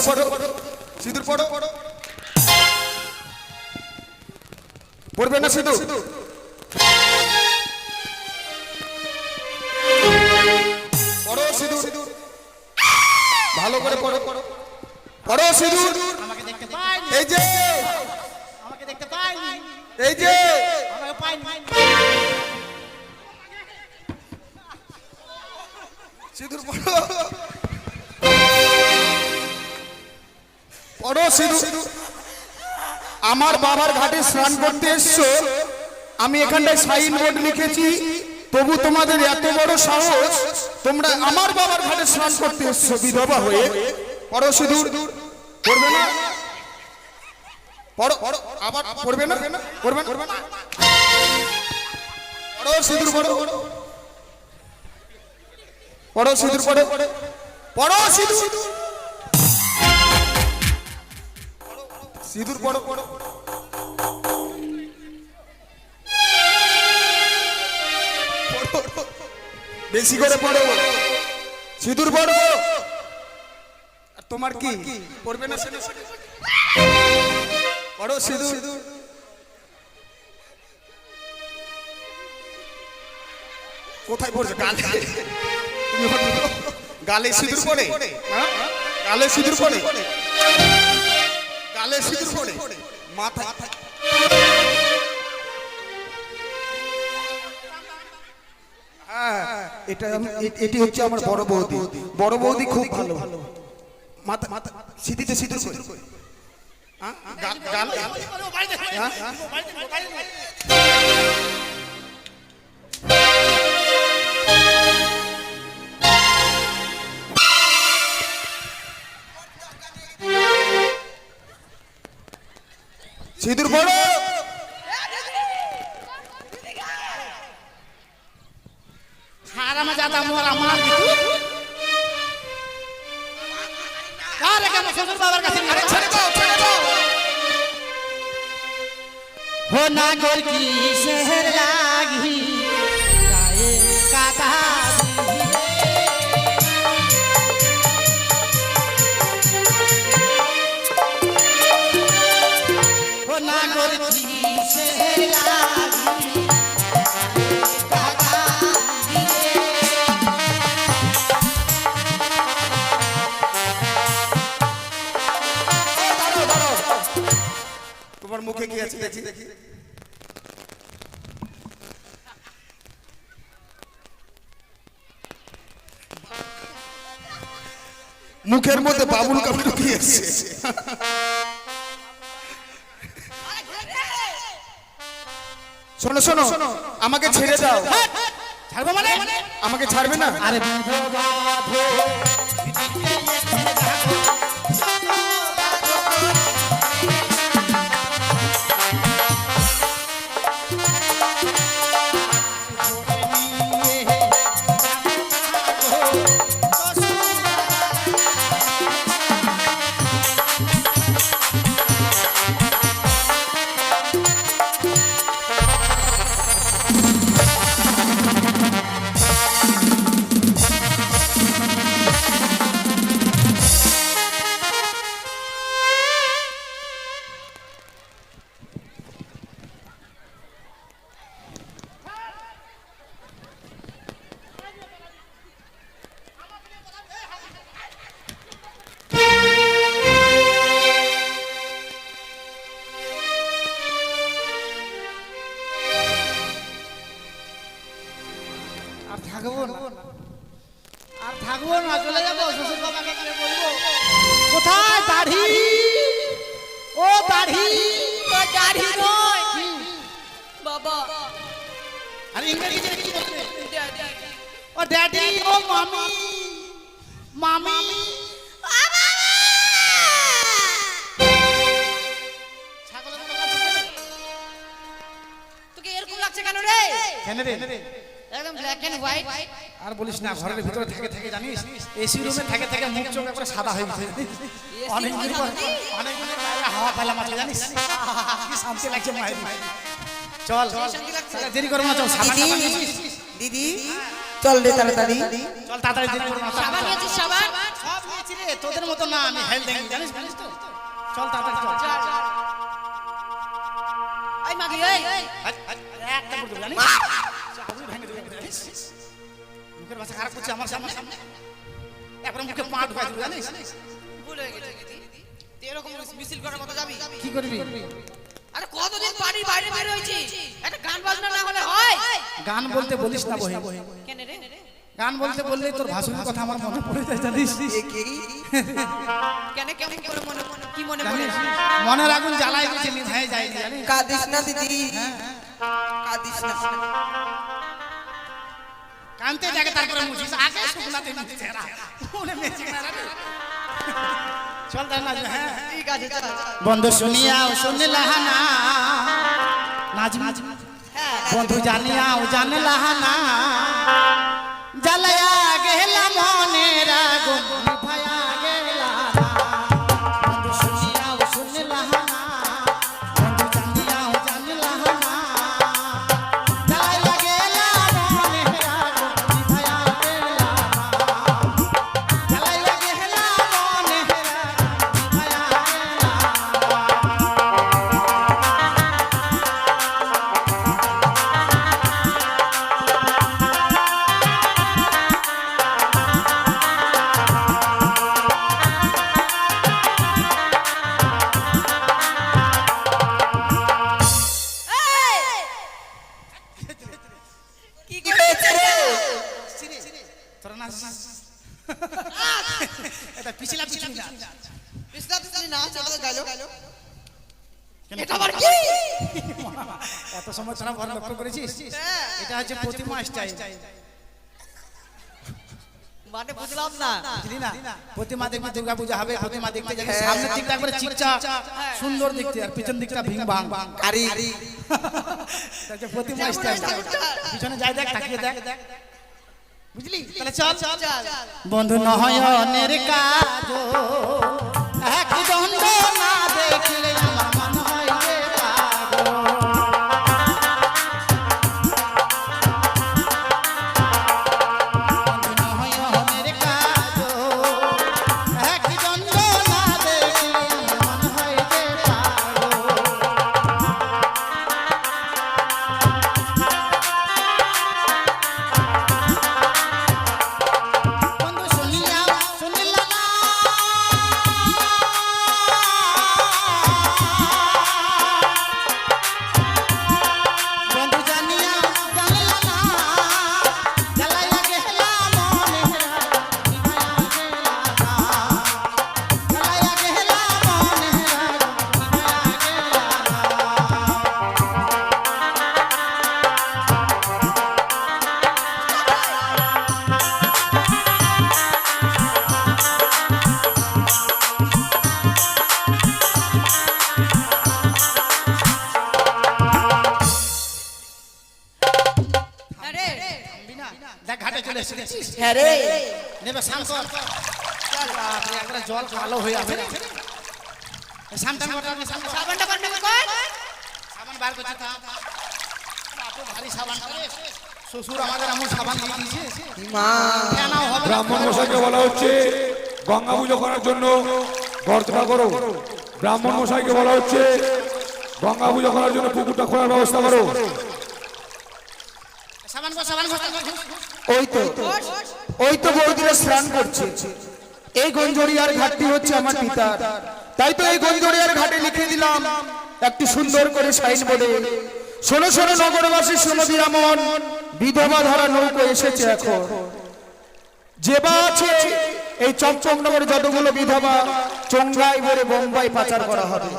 পড়ো সিঁদুর পড়ো পড়বে না সিঁদুর পড়ো সিঁদুর ভালো করে পড়ো পড়ো সিঁদুর আমাকে দেখতে পাইনি এই যে আমাকে দেখতে পাইনি এই যে আমাকে পাইনি সিঁদুর পড়ো পড়ো সিঁদুর আমার বাবার ঘাটে স্নান করতে এসছো আমি এখানটায় সাইন বোর্ড লিখেছি তবু তোমাদের এত বড় সাহস তোমরা আমার বাবার ঘাটে স্নান করতে এসছো বিধবা হয়ে পড়ো সিঁদুর পড়বে না পড়ো পড়ো আবার পড়বে না পড়বে না পড়ো সিঁদুর পড়ো পড়ো সিঁদুর পড়ো পড়ো সিঁদুর সিঁদুর পড়ো পড়ো বেশি করে পড়ো সিঁদুর পড়ো আর তোমার কি পড়বে না পড়ো সিঁদুর কোথায় পড়ছে গালে তুমি গালে সিঁদুর পড়ে গালে সিঁদুর পড়ে গালে সিঁদুর পড়ে মাথা এটি হচ্ছে আমার বড় বৌদি খুব ভালো মাথা মাথা সিঁথিতে সিঁদুর করে সিঁদুর পড়ো হারামা জাদা মোর আমার আরে কেন শ্বশুর বাবার কাছে ছেড়ে দাও हो नागोर की शहर लागी गाए काता हो नागोर की शहर लागी তোমার মুখে কি আছে দেখি মুখের মধ্যে বাবুল কাপড় কি আছে শোনো শোনো আমাকে ছেড়ে দাও ছাড়বো মানে আমাকে ছাড়বে না আরে আর থাকবো না চলে যাবো শ্বশুর বাবাকে গিয়ে বলবো কোথায় দাড়ি ও দাড়ি তো দাড়ি নয় বাবা আর ইংরেজি কি বলছে ড্যাডি ও ড্যাডি ও মামি মামি তোকে এরকম লাগছে কেন রে কেন রে একদম ব্ল্যাক এন্ড হোয়াইট আর বলিস না ঘরের ভিতরে থেকে জানিস এসি রুমে থেকে মুখ চোখ করে সাদা হয়ে গেছে অনেক দিনের বাইরে হাওয়া পেলাম আছে জানিস কি শান্তি লাগছে মায়ের চল তাহলে দেরি করব না চল সাবান দিদি চল রে তাড়াতাড়ি চল তাড়াতাড়ি দেরি করব না সাবান নিয়েছিস সাবান সব আছি রে, তোদের মতো না, আমি হেল দেই, জানিস তো? চল তাড়াতাড়ি চল। এই মাগি এই একটা করে দেবো, জানিস? চাবুক ভেঙে দেবো, জানিস? মুখের ভাষা খারাপ করছে আমার সামনে। একবার মুখে পা ঢুকাই দেবো, জানিস? ভুল হয়ে গেছে দিদি। তুই এরকম মিছিল করার কথা যাবি? কি করবি? আরে কতদিন বাড়ির বাইরে বের হয়েছি, একটা গান বাজনা না হলে হয়? গান বলতে বলিস না বহি। কেন রে? গান বলতে বললেই তোর ভাষণের কথা আমার মনে পড়ে যায়, জানিস? কেন কেমন করে কি মনে পড়ে? জানিস? মনের আগুন জ্বালায় গেছে, নিভায়ে যায়, জানিস? কাঁদিস না দিদি, কাঁদিস না। কানতে দেখে তারপরে মুছিস, আগে শুকনাতে মুছিস এরা। মনে মেছে না রে। চল তাই না, হ্যাঁ ঠিক আছে চল। বন্ধু শুনিয়াও শুনলাহানা, নাজমি বন্ধু জানিয়াও জানলাহানা, জ্বালায়া গেলা মনের আগুন নিভায়া গেলা না। বন্ধু শুনিয়াও শুনলাহানা, বন্ধু জানিয়াও জানলাহানা, জ্বালায়া গেলা মনের আগুন নিভায়া গেলা না। জ্বালায়া গেলা মনের আগুন নিভায়া কি করেছে রে? তোরা না এটা পিছলা পিছলা বিস্তার না চলে গেল। কেন? এটা আবার কি? এত সময় তোরা বড় লক্ষ্য করেছিস? এটা হচ্ছে প্রতিমা স্টাইল, মানে বুঝলাম না। বুঝলি না? প্রতিমা দেখবি দুর্গা পূজা হবে, প্রতিমা দেখতে যাবি, সামনের দিকটা একবারে চিকচাক সুন্দর দেখতে, আর পিছন দিকটা ভিং ভাং। কারি এটা হচ্ছে প্রতিমা স্টাইল। পিছনে যাই দেখ, তাকিয়ে দেখ, বুঝলি? তাহলে চল বন্ধু নয়নের কাজল, এক দণ্ড না দেখলে আমার মন হয় যে পাগল। বন্ধু নয়নের কাজল, এক দণ্ড না দেখলে আমার মন হয় যে পাগল। বন্ধু শুনিয়া শুনিলা না, বন্ধু জানিয়া জানিলা না, জ্বালাইয়া গেলা মনের আগুন নিভায়া গেলা না। জ্বালাইয়া গেলা মনের আগুন নিভায়া গেলা না। আরে দেখ ঘাটে চলে এসেছিস, হ্যাঁ রে, নেবে স্নান কর। বাপরে, একবারে জল কালো হয়ে যাবে। স্নান টান করতে হবে, স্নান কর। সাবানটা বান্না কর। সাবান বার করছে, থাম। এত ভারী সাবান করে শ্বশুর আমাদের এমন সাবান দিয়ে দিয়েছে, মা ফেনাও হবে না। ব্রাহ্মণ মশাইকে বলা হচ্ছে গঙ্গা পুজো করার জন্য গর্তটা করো। ব্রাহ্মণ মশাইকে বলা হচ্ছে গঙ্গা পুজো করার জন্য পুকুরটা খোলার ব্যবস্থা করো। সাবান কর, সাবান কর। ওই তো বৌদিরা স্নান করছে। এই গঞ্জরিয়ার ঘাটটি হচ্ছে আমার পিতা, তাই তো এই গঞ্জরিয়ার ঘাটে লিখে দিলাম একটি সুন্দর করে সাইনবোর্ডে, শোনো শোনো নগরবাসী শোনো বিরামন, বিধবা ধরা নৌকো এসেছে এখন। যে বা আছে এই চম্পকনগরে যতগুলো বিধবা চঙ্গাই ভরে বোম্বাই পাচার করা হবে,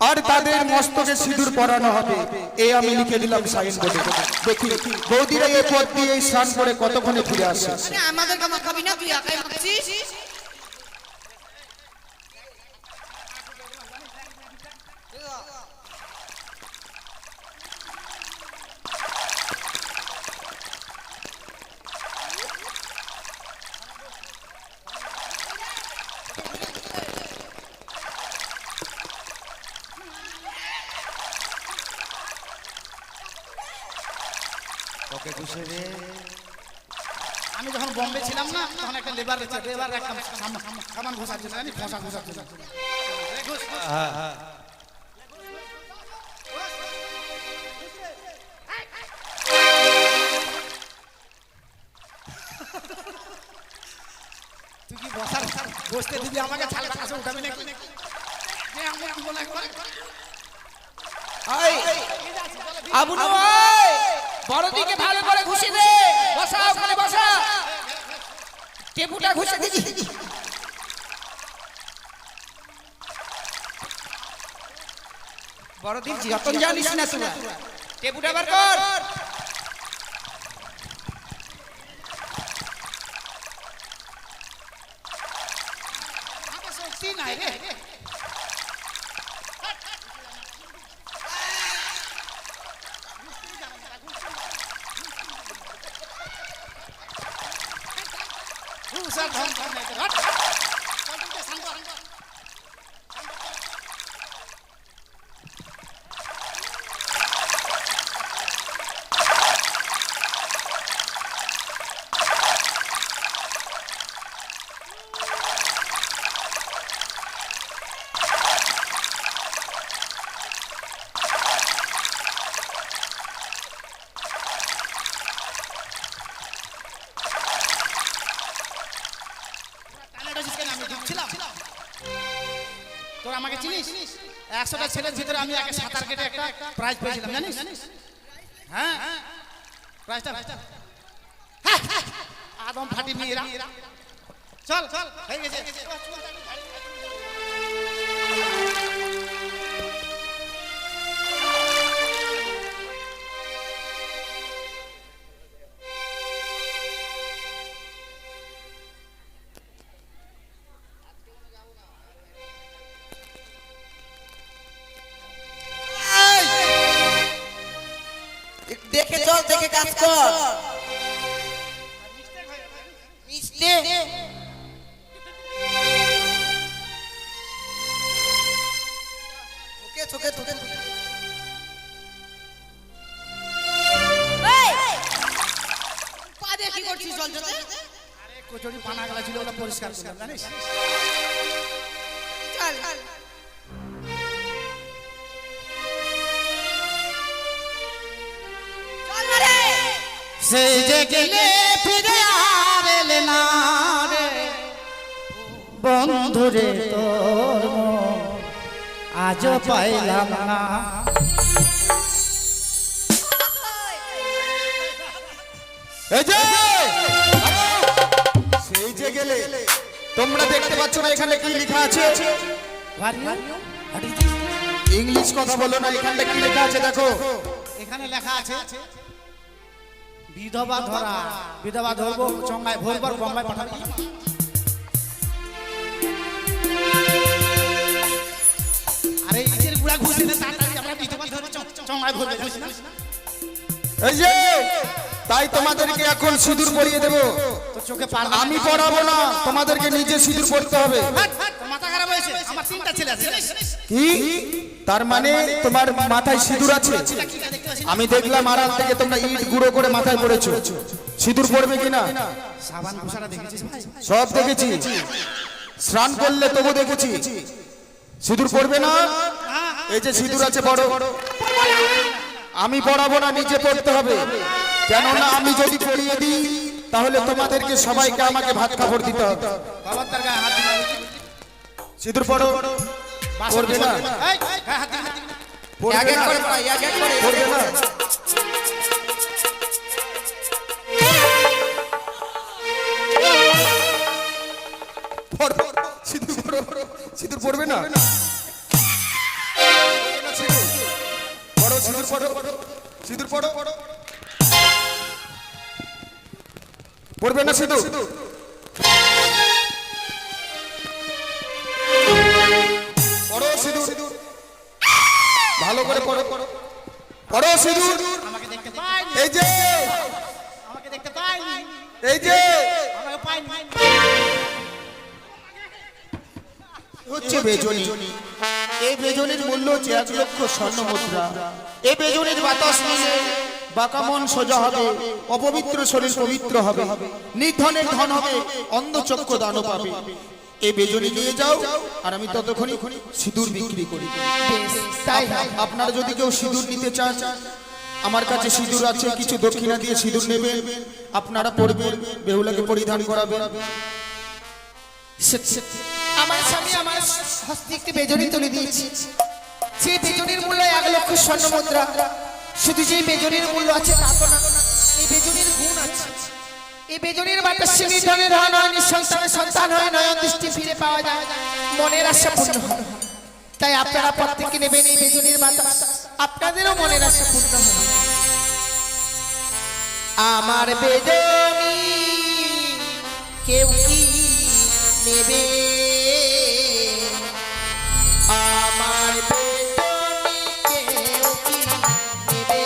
আর তাদের মস্তকে সিঁদুর পরানো হবে। এই আমি লিখে দিলাম সাইনবোর্ডে। দেখি বৌদিরা এই পথ দিয়ে এই স্নান করে কতক্ষণে ফিরে আসে। আরে আমাদের কামা খাবি না, তুই একাই মাখছিস। আমি যখন বম্বে ছিলাম না তখন একটা লেবার রাখতাম সামান ঘোষার জন্য জানি খোসা ঘোষার জন্য। তুই কি বসতে দিবি আমাকে ছালটা কাছে উঠাবি নাকি? আবুনু ভাই বড়দিকে ভালো করে ঘুষি দে, বসা ওখানে বসা, টেপুটা ঘুষে দিবি। বড়দিন যতন জানিস না তোরা। টেপুটা বার কর। শক্তি নাই রে। তোর আমাকে চিনিস? 100টা ছেলের ভিতরে আমি আগে সাঁতার কেটে একটা প্রাইজ পেয়েছিলাম জানিস? হ্যাঁ প্রাইজটা আদম ফাটি মেয়েরা। চল চল হয়ে গেছে। দেখে চল, দেখে কাজ কর। মিস্টে ওকে তোকে তোকে পা দিয়ে কি করছিস জলটাতে? আরে কচুরি পানা গলা ছিল ওটা পরিষ্কার করলাম জানিস? চল চল না রে। সেই যে গেলে ফিরে আর এলে না রে বন্ধুরে, তোর মন আজও পাইলাম না। এই যে সেই যে গেলে, তোমরা দেখতে পাচ্ছ না এখানে কি লেখা আছে? ইংলিশ কথা বলো না, এখানটা কি লেখা আছে দেখো। এখানে লেখা আছে বিধবা ধরা, বিধবা ধরবো চঙ্গায় ভরবার গঙ্গায় পাঠাবো। আরে ইটের গুড়া ঘুষে না তাড়াতাড়ি আমরা বিধবা ধরে চঙ্গায় ভরবে জানিস না? এই যে তাই তোমাদেরকে এখন সিঁদুর পরিয়ে দেব। তোর চোখে পার আমি পড়াবো না, তোমাদেরকে নিজে সিঁদুর পড়তে হবে। মাথা খারাপ হয়েছে, আমার 3টা ছেলে আছে জানিস? কি তার মানে তোমার মাথায় সিঁদুর আছে? আমি দেখলাম আড়াল থেকে তোমরা ইট গুঁড়ো করে মাথায় পড়েছো। সিঁদুর পড়বে কিনা? সাবান ঘোষাটা দেখেছিস ভাই? সব দেখেছি, স্নান করলে তবু দেখেছি। সিঁদুর পড়বে না? এই যে সিঁদুর আছে বড়, আমি পড়াবো না, নিজে পড়তে হবে। কেননা আমি যদি পড়িয়ে দিই তাহলে তোমাদেরকে সবাইকে আমাকে ভাত কাপড় দিতে হবে। বাবার তার গায়ে হাত দিবি। সিঁদুর পড়ো। পড়বে না? এই গায়ে হাত দিবি না। পড়বে এক এক না? করে পড়া, এক এক করে। পড়বে না? পড়ো, সিঁদুর পড়ো। সিঁদুর পড়বে না? পড়ো, সিঁদুর পড়ো। সিঁদুর পড়ো। পড়বে না সিঁদুর? পড়ো সিঁদুর, ভালো করে পড়ো। পড়ো সিঁদুর। আমাকে দেখতে পাইনি, এই যে, আমাকে দেখতে পাইনি, এই যে আমাকে পাইনি। হচ্ছে বেজনি। এই বেজনির মূল্য হচ্ছে 1 লক্ষ স্বর্ণ মুদ্রা। এই বেজনির বাতাস নিলে বাঁকা মন সোজা হবে, অপবিত্র শরীর পবিত্র হবে, নির্ধনের ধন হবে, অন্ধচক্ষু দান পাবে। এই বেজনি নিয়ে যাও, আর আমি ততক্ষণই সিঁদুর বিক্রি করি। তাই আপনারা যদি কেউ সিঁদুর নিতে চান, আমার কাছে সিঁদুর আছে, কিছু দক্ষিণা দিয়ে সিঁদুর নেবেন, আপনারা পরবেন, বেহুলাকে পরিধান করাবেন। আমার স্বামী আমার হস্তে একটি বেজনি তুলে দিয়েছে। সেই বেজনির মূল্য 1 লক্ষ স্বর্ণ মুদ্রা। শুধু যে বেজনির মূল্য আছে তা তো না, এই বেজনির গুণ আছে। এই বেজনির বাতাসে নিধনের হয়, নয় নিঃসন্তানের সন্তান হয়, নয়ন দৃষ্টি ফিরে পাওয়া যায়, মনের আশা পূর্ণ হয়। তাই আপনারা প্রত্যেকে নেবেন এই বেজনির বাতাস, আপনাদেরও মনের আশা পূর্ণ হবে। আমার বেজনি কেউ কি নেবে? আমার বেজনি কেউ কি নেবে?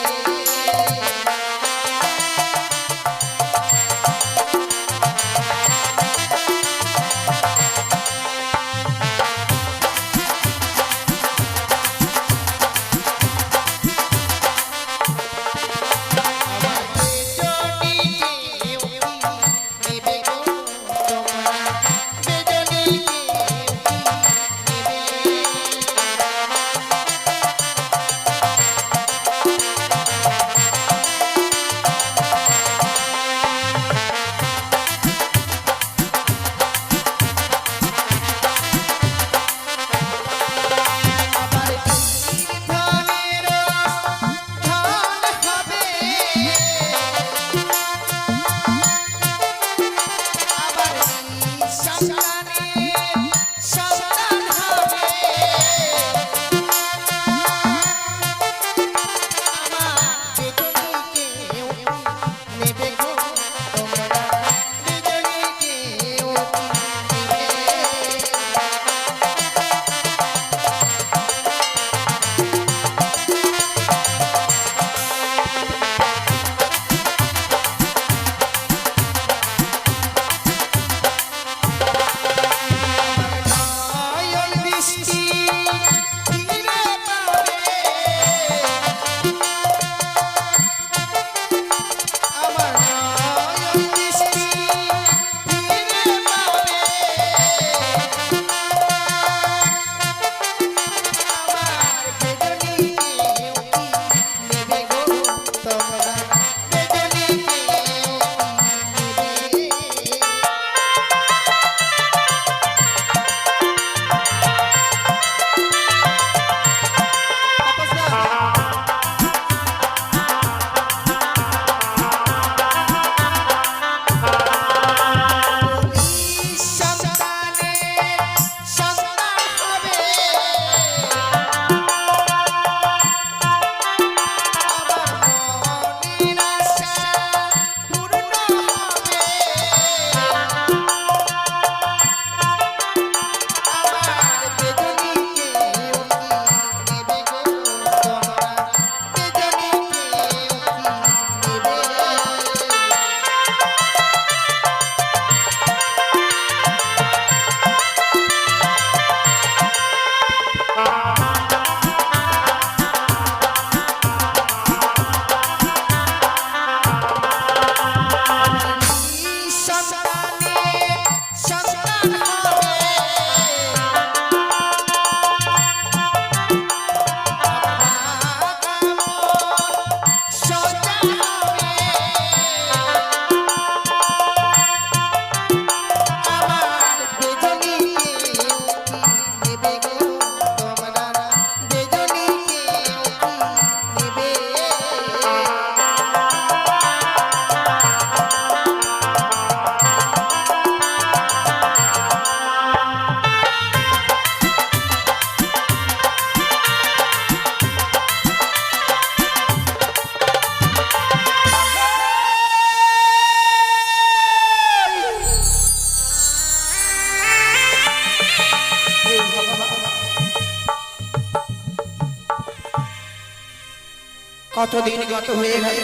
কতদিন গত হয়ে গেল,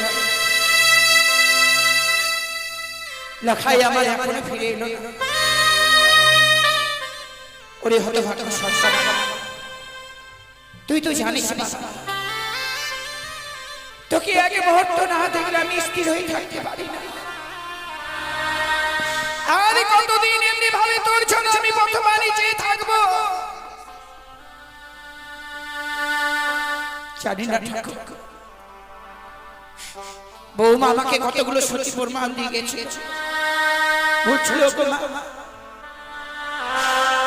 লেখাই আমার এখনো ফিরে এলো না। ওরে হতভাগ্য সংসার, তুই তো জানিস বাবা, তোকে এক মুহূর্ত না দেখলে আমি স্থির হয়ে থাকতে পারি না। আর কতদিন এমনি ভাবে তোর জন্য আমি বর্তমানে চেয়ে থাকবো জানি না ঠাকুর। বৌমা আমাকে কতগুলো সত্যি প্রমাণ দিয়ে গেছে, বুঝছিল গো মা।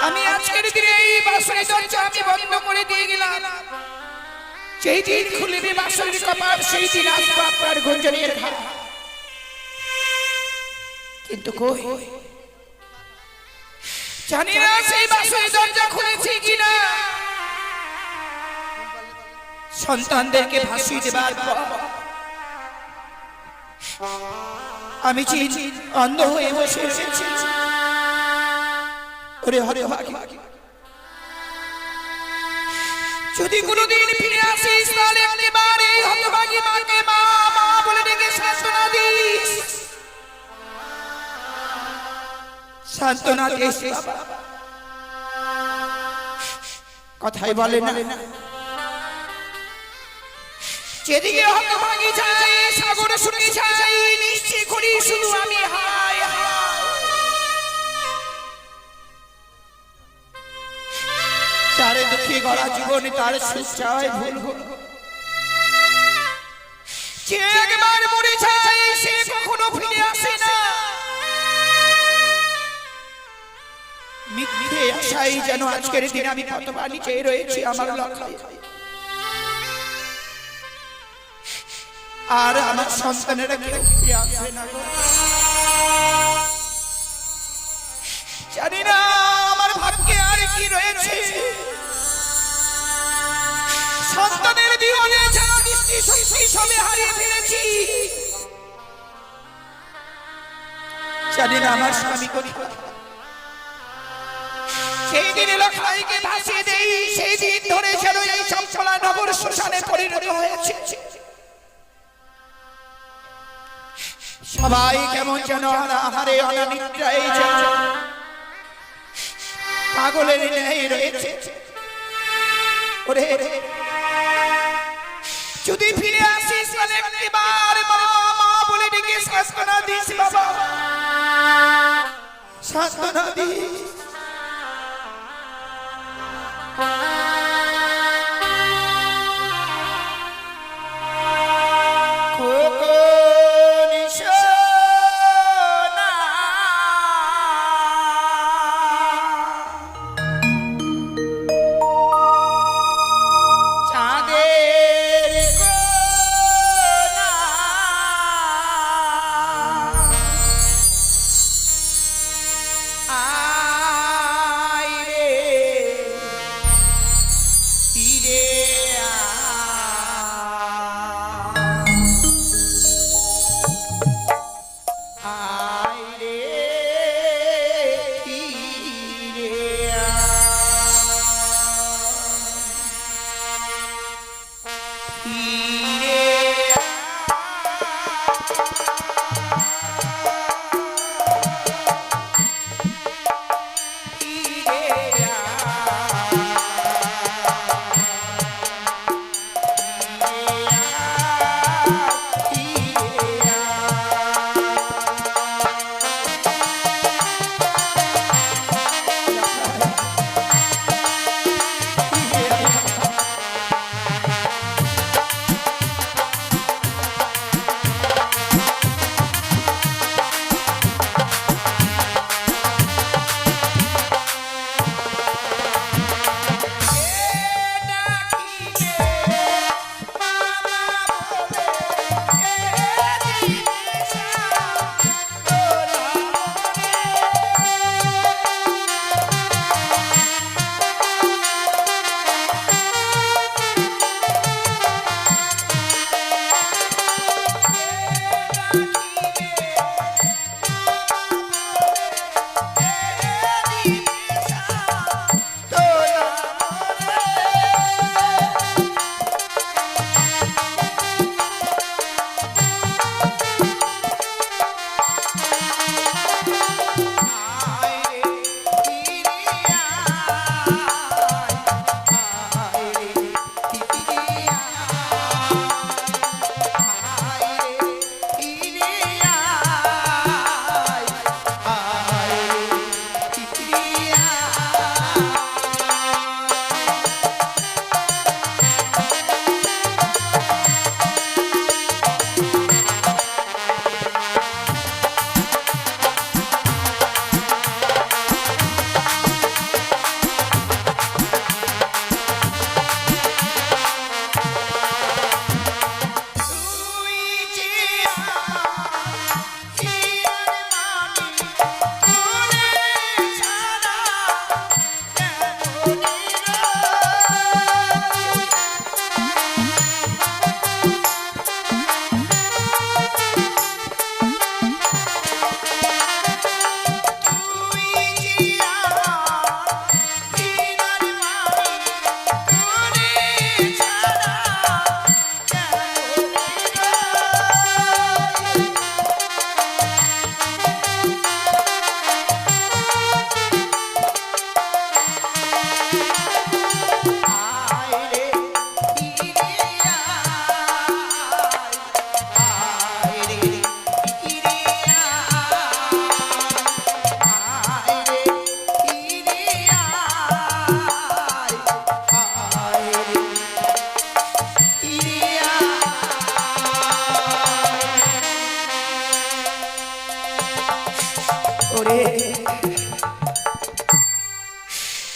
আমি আজকের দিনে এই বাসনের দরজা আমি বন্ধ করে দিয়ে গেলাম। সেই দিন খুলিবি বাসনের কপাট, সেই দিন আসবো আপনার গুঞ্জনের ঘাট। কিন্তু কই জানি না সেই বাসনের দরজা খুলেছি কিনা। সন্তানদেরকে ভাসিয়ে দেবার পর আমি অন্ধ হয়ে বসে এসেছি। ওরে হরে ভাগি, যদি কোনোদিন ফিরে আসিস তাহলে একবার এই হতভাগী মাকে মা মা বলে ডেকে সান্ত্বনা দিস, সান্ত্বনা দিস বাবা। কথাই বলে না, যেদিকে হতভাগী যায় সাগর শুনে যাই, নিশ্চয় করি শুধু আমি হায় হায়। চারে দুঃখী গড়া জীবনে তার সুখ চায় ভুল ভুল। যে একবার মরে যায় সে কখনো ফিরে আসে না। মিথ্যে আশাই যেন আজকের দিন আমি কতবার নিচে রয়েছি আমার লক্ষ্য। আর আমার সন্তানেরা কেউ ফিরে আসবে না গো। জানি না আমার ভাগ্যে আর কি রয়েছে। সন্তানের বিহনে যারা দৃষ্টি শক্তি সবে হারিয়ে ফেলেছি। জানি না আমার স্বামী কোথায়। সেই দিন লখাইকে ভাসিয়ে দেই, সেই দিন ধরে যেন এই চঞ্চলা নগর শ্মশানে পরিণত হয়েছে। সবাই কেমন যেন আহারে অনানিদ্রায় যেন পাগলের ন্যায় রয়েছে। ওরে যদি ফিরে আসিস তাহলে একবার মা মা বলে ডেকে সান্ত্বনা দিস বাবা, সান্ত্বনা দিস।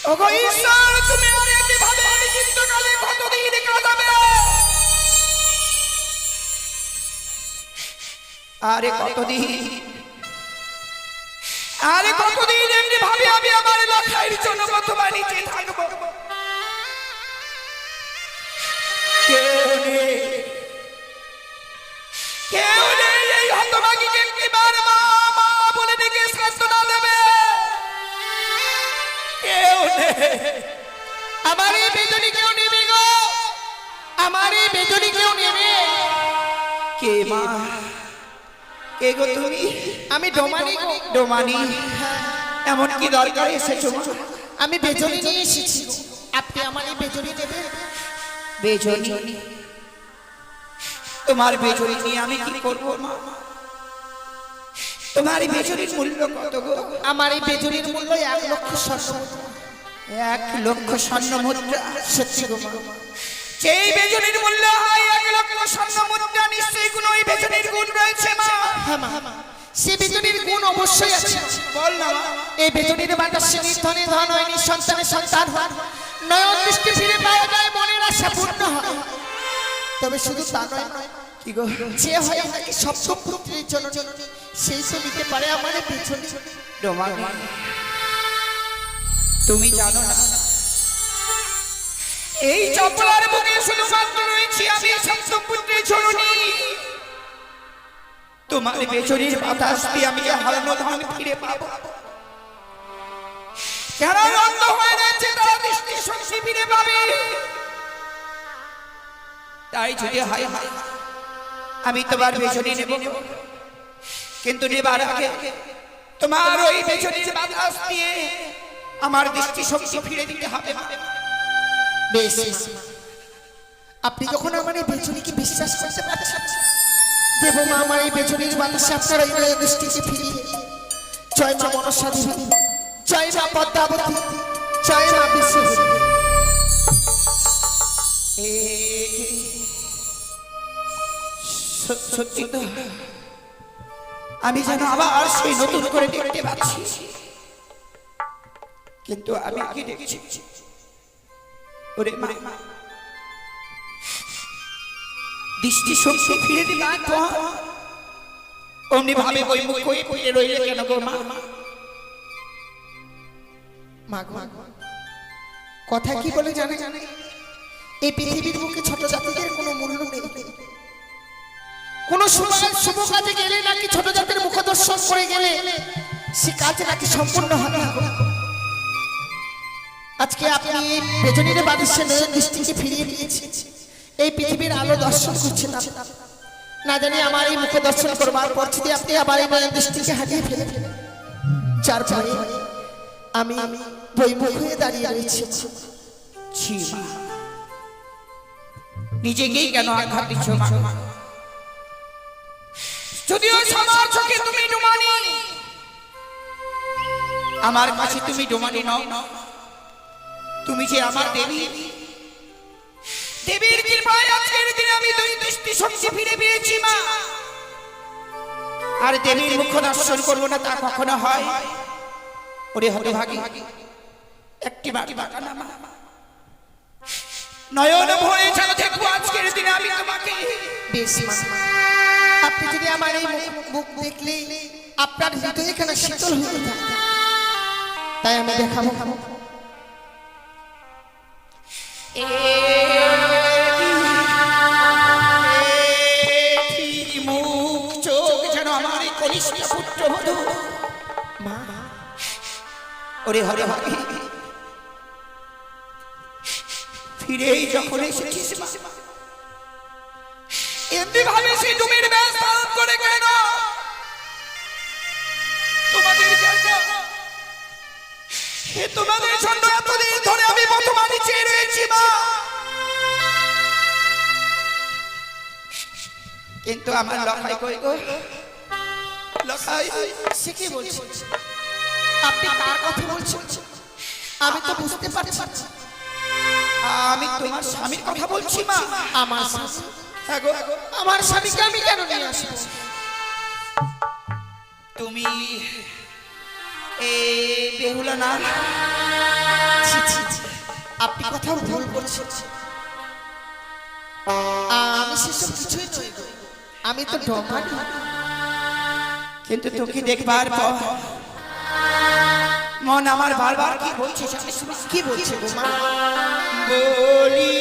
ওগো ঈশ্বর, তুমি আর এভাবে অনিশ্চিতকালে কতদিন কাটাবে? আরে কতদিন, আরে কতদিন এমনি ভাবে আমি আমার লক্ষ্যের জন্য কতবার নিচে থাকবো? কেউ নেই, কেউ নেই এই হতভাগীকে একটিবার মা মা বলে ডেকে সান্ত্বনা দেবে। কেউ নেই, আমার এই বেদনী কেউ নেবে গো, আমার এই বেদনী কেউ নেবে। কে মা, কে গো তুমি? আমি ডোমানি গো। ডোমানি, এমন কি দরকার এসেছো? আমি বেজনী নিয়ে এসেছি, আপনি আমার এই বেজনী নেবেন? বেজনী? তোমার বেজনী নিয়ে আমি কি করব মা? তোমার এই বেজনীর মূল্য কত গো? আমার এই বেজনীর মূল্য 1 লক্ষ স্বর্ণ মুদ্রা। 1 লক্ষ স্বর্ণ মুদ্রা? সত্যি গো মা, সেই বেজনীর মূল্য হয় 1 লক্ষ স্বর্ণ মুদ্রা, নিশ্চয়ই কোনো এই বেজনীর গুণ রয়েছে মা। হ্যাঁ মা, সে বেজনীর গুণ অবশ্যই আছে। বল না মা। এই বেজনীর বাতাসে নির্ধনে ধন হয়, নিঃসন্তানের সন্তান হয়, নয়ন দৃষ্টি ফিরে পাওয়া যায়, মনের আশা পূর্ণ হয়। তবে শুধু তা নয়, কি গো, যে হয় নাকি সপ্তম পুত্রের জন্য, সেই তো নিতে পারে আমার এই বেজনী। ডোমানি, তুমি জানো না এই চপলার বুকে শুধুমাত্র রয়েছি আমি সপ্তম পুত্রের জননী। তোমার বেজনীর বাতাস দিয়ে আমি যে হারানো ধন ফিরে পাবো, যারা অন্ধ হয়ে রয়েছে তারা দৃষ্টি শক্তি ফিরে পাবে। তাই যদি হয় আমি তোমার বেজনী নেব, কিন্তু নেবার আগে তোমার ওই বেজনীর বাতাস দিয়ে আমার দৃষ্টি শক্তি ফিরে দিতে হবে। বেশ, আপনি যখন আমার এই বেজনীকে বিশ্বাস করতে পারছেন, দেব মা আমার এই বেজনীর বাতাসে আপনার এই দৃষ্টিকে ফিরিয়ে। জয় মা মনসা দেবী, জয় মা পদ্মাবতী, জয় মা বিশ্বদেবী। সত্যি তো আমি যেন আবার সেই নতুন করে দেখতে পাচ্ছি, কিন্তু আমি কি দেখছি? ওরে মা, দৃষ্টি শক্তি ফিরে দিবা তো অমনি ভাবে ওই মুখ কই রইলে কেন গো মা? মা গো, কথা কি বলে জানে? এই পৃথিবীর বুকে ছোট জাতিদের কোনো মূল্য নেই। কোন শুভ কাজে গেলে নাকি ছোট জাতির মুখ দর্শন করে গেলে সে কাজ নাকি সম্পূর্ণ হবে না। আজকে আপনি বেজনীর বাতাসে দৃষ্টিকে ফিরিয়ে দিয়েছেন, এই পৃথিবীর আলো দর্শন করছেন না জানি আমার এই মুখে দর্শন করবার পর যদি আপনি আবার এই দৃষ্টিকে হারিয়ে ফেলেন, যার ফলে আমি বইমুখ হয়ে দাঁড়িয়ে রয়েছি। নিজেকেই কেন আঘাত দিচ্ছ মা? যদিও সবার চোখে তুমি ডোমানি, আমার কাছে তুমি ডোমানি নও। তুমি যে আমার দেবী, দেবীর কৃপায় আজকের দিনে আমি দুই দৃষ্টি শক্তি ফিরে পেয়েছি মা। আর দেবীর মুখ দর্শন করবো না তা কখনো হয়? ওরে হতভাগী, একটি বাড়ি বাগানা মা, নয়ন ভরে যেন দেখবো আজকের দিনে আমি তোমাকে। বেশ মা, আপনি যদি আমার এই মুখ দেখলে আপনার হৃদয় এখানে শীতল হয়ে থাকে, তাই আমি দেখাবো। মুখ চোখ যেন আমার এই কনিষ্ঠ পুত্রবধূ মা। ওরে হরে হরে, ফিরেই যখন এসেছিস মা, এমনি ভাবে সে ডুমের ব্যাস পালন করে কেন? তোমাদের তোমাদের জন্য এতদিন ধরে আমি বর্তমানে চেয়ে রয়েছি মা, কিন্তু আমার লখাই কই গো? লখাই, সে কি বলছে? আপনি কার কথা বলছেন? আমি তো বুঝতে পারছি। আমি তোমার স্বামীর কথা বলছি মা। আমার স্বামী? হ্যাঁ গো, আমার স্বামীকে আমি কেন নিয়ে আসবো? তুমি এই বেহুলা না? ছি আপনি কোথাও ভুল করছেন। আমি সেসব কিছুই নই গো। আমি তো ডমানি। কিন্তু তোকে দেখবার পর মন আমার বারবার কি বলছে জানিস? কি বলছে গো মা? বলি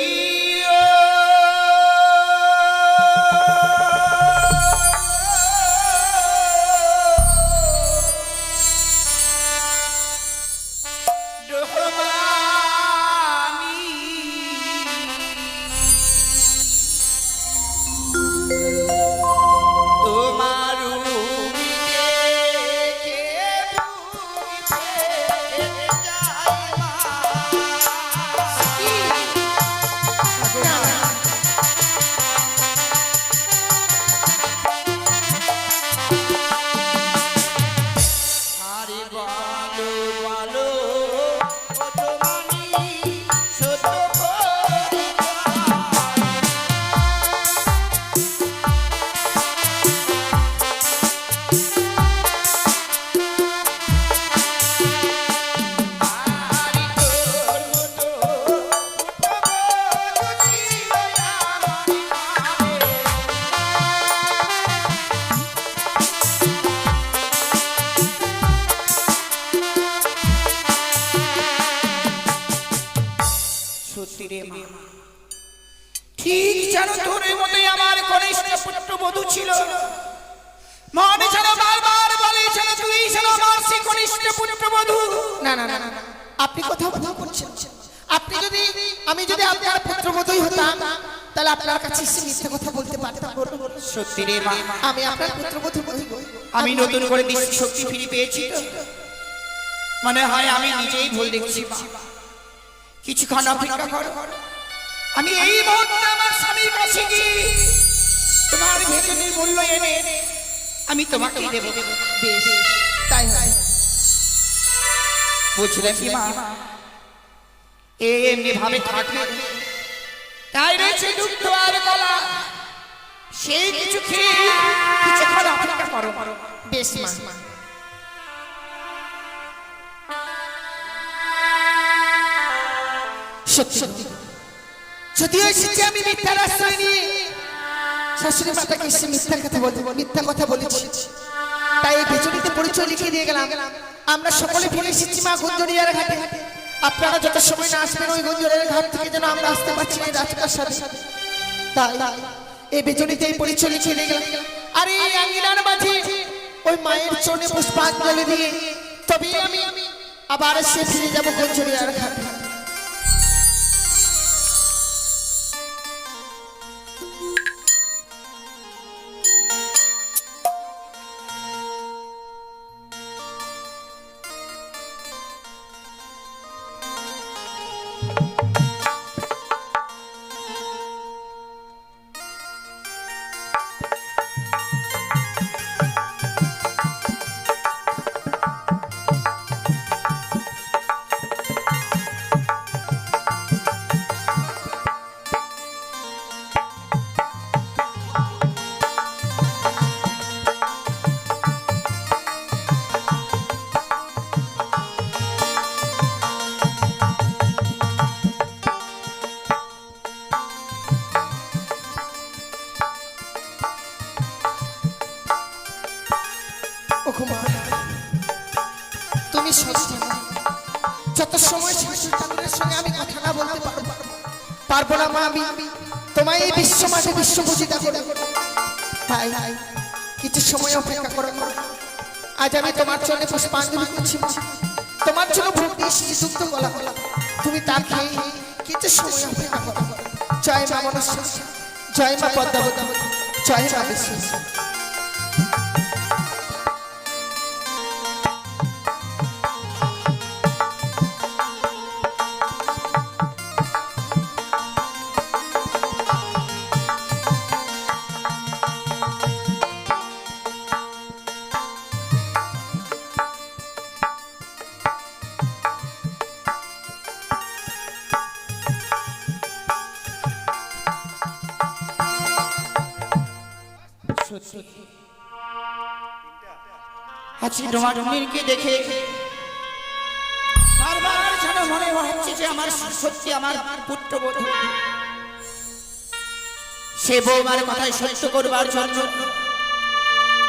সত্যি রে মা, ঠিক যেন তোর মতোই আমার কনিষ্ঠ পুত্রবধূ ছিল। মনে যেন বারবার বলে যেন তুই যেন আমার সেই কনিষ্ঠ পুত্রবধূ। না না না না, আপনি কোথাও ভুল করছেন। আপনি যদি আমি যদি আপনার পুত্রবধূই হতাম তাহলে আপনার কাছে এসে মিথ্যে কথা বলতে পারতাম। সত্যি রে মা, আমি আপনার পুত্রবধূ নই গো। আমি নতুন করে দৃষ্টি শক্তি ফিরে পেয়েছি তো। মনে হয় আমি নিজেই ভুল দেখছি। কিছুক্ষণ অপেক্ষা করো, আমি এই মুহূর্তে আমার স্বামীর কাছে গিয়ে তোমার ভেতরের মূল্য এনে আমি তোমাকে দেব। বেশ, তাই হয়। বুঝলেন কি মা, এমনি ভাবে থাকলে তাই রয়েছে দুঃখ আর গলা, সেই কিছু খেয়ে কিছুক্ষণ অপেক্ষা করো। বেশ মা। সত্যি সত্যি যদিও এসেছি আমি মিথ্যার আশ্রয় নিয়ে, শাশুড়ি মাতাকে এসে মিথ্যার কথা বলতে মিথ্যা কথা বলেছি, তাই এই বেচনিতে পরিচয় লিখে দিয়ে গেলাম। আমরা সকলে ফিরে এসেছি মা গুঞ্জরিয়ার ঘাটে। আপনারা যত সময় না আসবেন ওই গুঞ্জরিয়ার ঘাট থেকে যেন আমরা আসতে পারছি না রাজকার সাথে, তাই এই বেচনিতে এই পরিচয় লিখে দিয়ে গেলাম। আর এই আঙ্গিনার মাঝে ওই মায়ের চরণে পুষ্পাঞ্জলি দিয়ে তবে আমি আবার এসে ফিরে যাবো গুঞ্জরিয়ার ঘাটে। তুমি সত্যি যত সময় শাশুড়ি ঠাকুরের সঙ্গে আমি কথা না বলতে পারবো না মা, আমি তোমায় এই বিশ্ব মাঝে বিশ্বপূজিতা করে তাই কিছু সময় অপেক্ষা করো। আজ আমি তোমার জন্য পুষ্পাঞ্জলি করছি, তোমার জন্য ভোগ দিয়েছি দুগ্ধ গলা, তুমি তা খেয়ে কিছু সময় অপেক্ষা করো। জয় মা মনসা, জয় মা পদ্মাবতী, জয় মা বিশ্বেশ্বর। আজকে তোমার মেয়েকে দেখে বারবার যেন মনে হচ্ছে যে আমার সত্যি আমার পুত্রবধূ। সে বৌমার কথায় সত্য করবার জন্য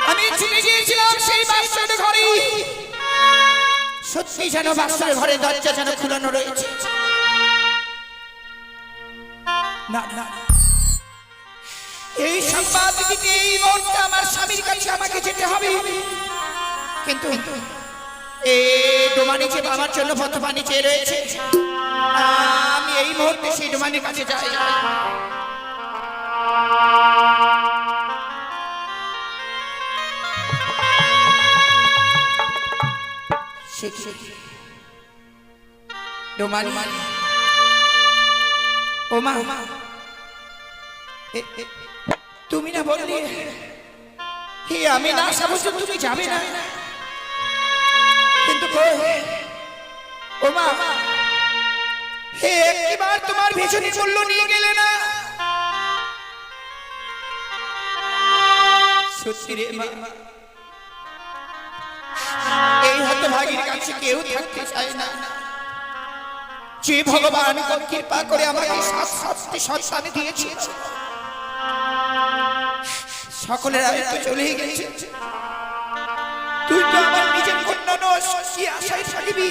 আমি ছুটে গিয়েছিলাম সেই বাসর ঘরে। সত্যি যেন বাসর ঘরে দরজা যেন খুলানো রয়েছে। না না, এই সংবাদ দিতে এই মুহূর্তে আমার স্বামীর কাছে আমাকে যেতে হবে। কিন্তু এই ডোমানি যে বাবার জন্য পথ পানি চেয়ে রয়েছে, আমি এই মুহূর্তে সেই ডোমানির কাছে যাই। ডোমানি, ও মা, তুমি না বললে হে আমি না সাবস্ত তুমি যাবে না, কিন্তু ও মা, হে একবার তোমার ভীষণ মূল্য নিয়ে গেলে না। সত্যি রে মা, এই হতভাগীর কাছে কেউ থাকতে চায় না। যে ভগবান কৃপা করে আমাকে সাতটি সন্তান দিয়েছে, সকলের আগে তো চলেই গেছে। তুই তো আমার নিজের কন্যা নস, কি আশায় থাকবি?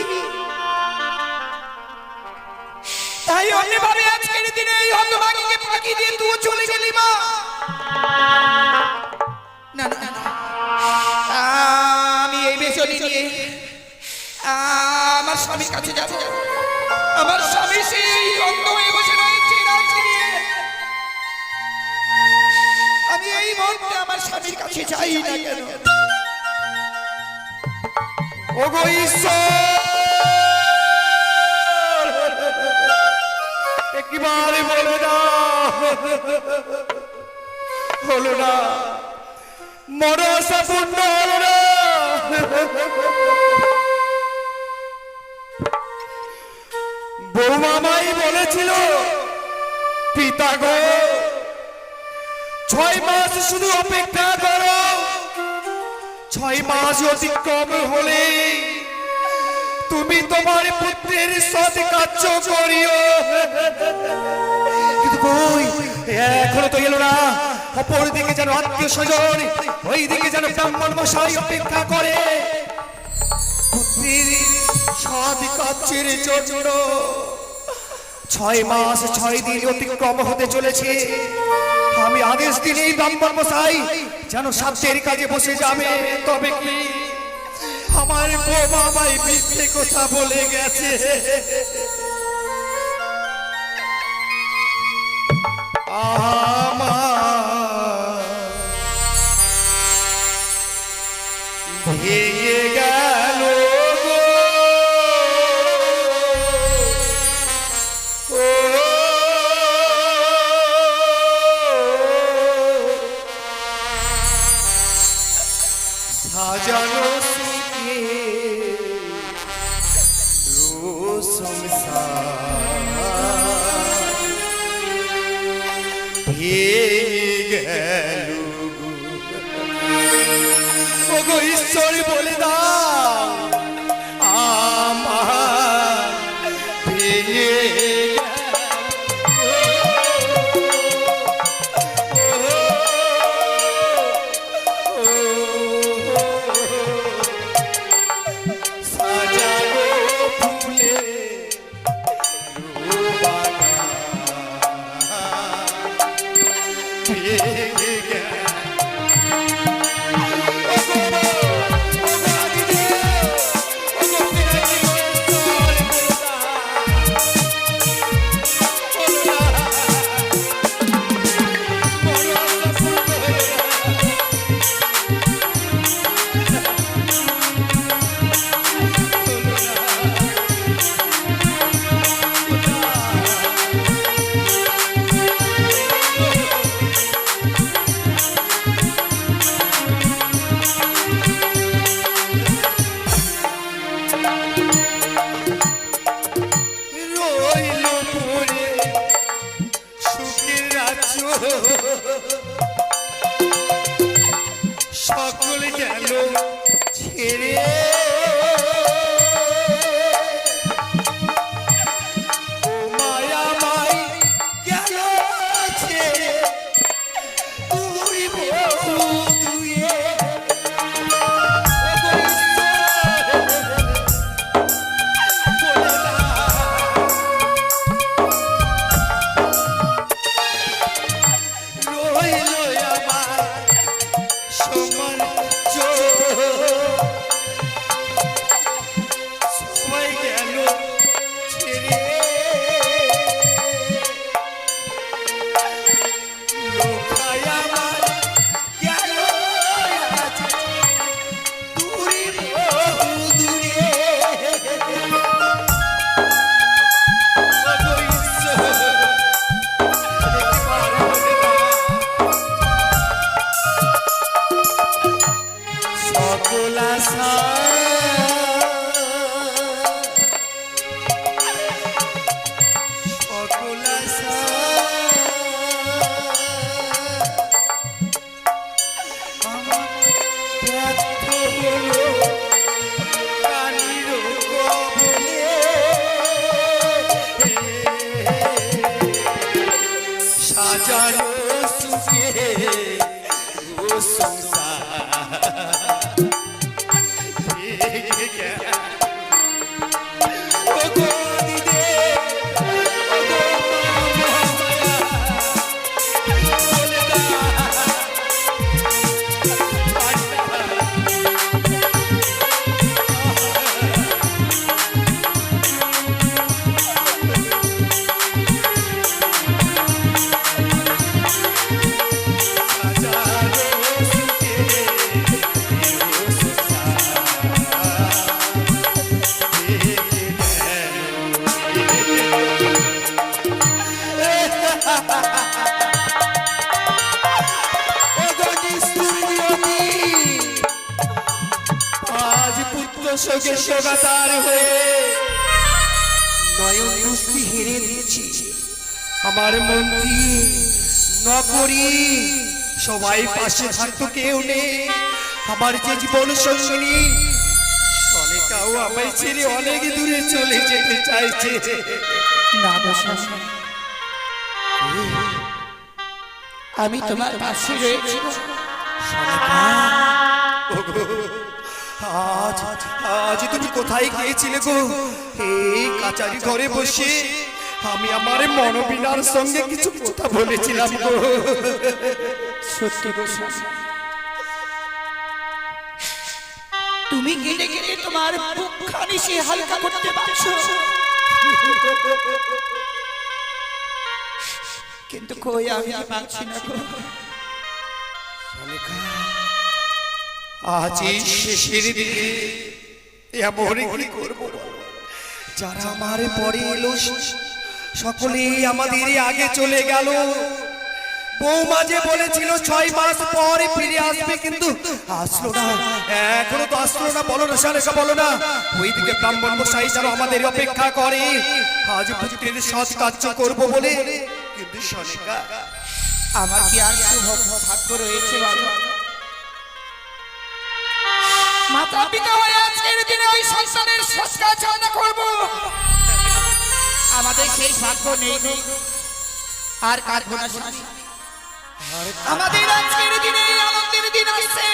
তাই অন্যভাবে আজকের দিনে এই হতভাগীকে ফাঁকি দিয়ে তুই চলে গেলি মা। না না না, আমি এই বেচনি নিয়ে আমার স্বামীর কাছে যাব। আমার স্বামী সেই অন্ধ হয়ে বসে রয়েছে রাজকে নিয়ে। আমি এই মুহূর্তে আমার স্বামীর কাছে যাই না কেন? ওগো ঈশ্বর, একবারে বলো না, হলো না, মনসা পূর্ণ হলো না। বৌমামাই বলেছিল, পিতা গো 6 মাস শুধু অপেক্ষা করো, 6 মাস অতিক্রম হলে তুমি তোমার পুত্রের সৎ কার্য করিও। কিন্তু কই, এখনো তো এলো না। অপর দিকে যেন আত্মীয় স্বজন, ওই দিকে যেন ব্রাহ্মণ মশাই অপেক্ষা করে পুত্রের সৎ কার্যের জন্য। 6 মাস 6 দিন অতিক্রম হতে চলেছে। আমি আদেশ দিনে ব্রাহ্মণ মশাই যেন সাধ্যের কাজে বসে যাবে। তবে কি আমার বৌমা আমায় মিথ্যে কথা বলে গেছে। আমার ভেঙে গেল সাজানো স্মৃতি ওগো ঈশ্বর বলে দাও আমার ভেঙে সাজানো ফুলে ভেঙে গেল। রইল পড়ে সুখের রাজ্য, সকল গেল ছেড়ে। আজ পুত্র শোকে শোকাতার হয়ে নয়ন দুস্তি হেরে দিয়েছি। আমার মন্ত্রী নকরি সবাই পাশে থাকতো, কেউ নেই। আমার যে জীবন সঙ্গিনী অনেকাও আমায় ছেড়ে অনেক দূরে চলে যেতে চাইছে। না গো স্বামী, আমি তোমার পাশে রয়েছি। আজ আজ তুমি কোথায় গিয়েছিলে গো? এই কাচারি ঘরে বসে আমি আমার মনোবিনার সঙ্গে কিছু কথা বলেছিলাম গো। সত্যি গো স্বামী, তুমি কেটে কেটে তোমার বুকখানি সে হালকা করতে পারছো, কিন্তু কই আমি পাচ্ছি না গো। আজ এই শেষের দিকে এমন কি করবো? যারা আমার পরে এলো সকলেই আমাদের আগে চলে গেল। বৌমা যে বলেছিল 6 মাস পরে ফিরে আসবে, কিন্তু আসলো না। এখনো তো আসলো না। বলো না শালেকা, বলো না। ওইদিকে ব্রাহ্মণ মশাই যেন আমাদের অপেক্ষা করে আজ পুত্রের সৎ কার্য করবো বলে। কিন্তু শালেকা, আমার কি আর শুভ ভাগ্য রয়েছে বাবা? মাতা পিতা হয়ে আজকের দিনে ওই সন্তানের সৎকার চাওয়া করব, আমাদের সেই ভাগ্য নেই গো। আর কাটবো না স্বামী, আমাদের আজকের দিনে আনন্দের দিন আসছে,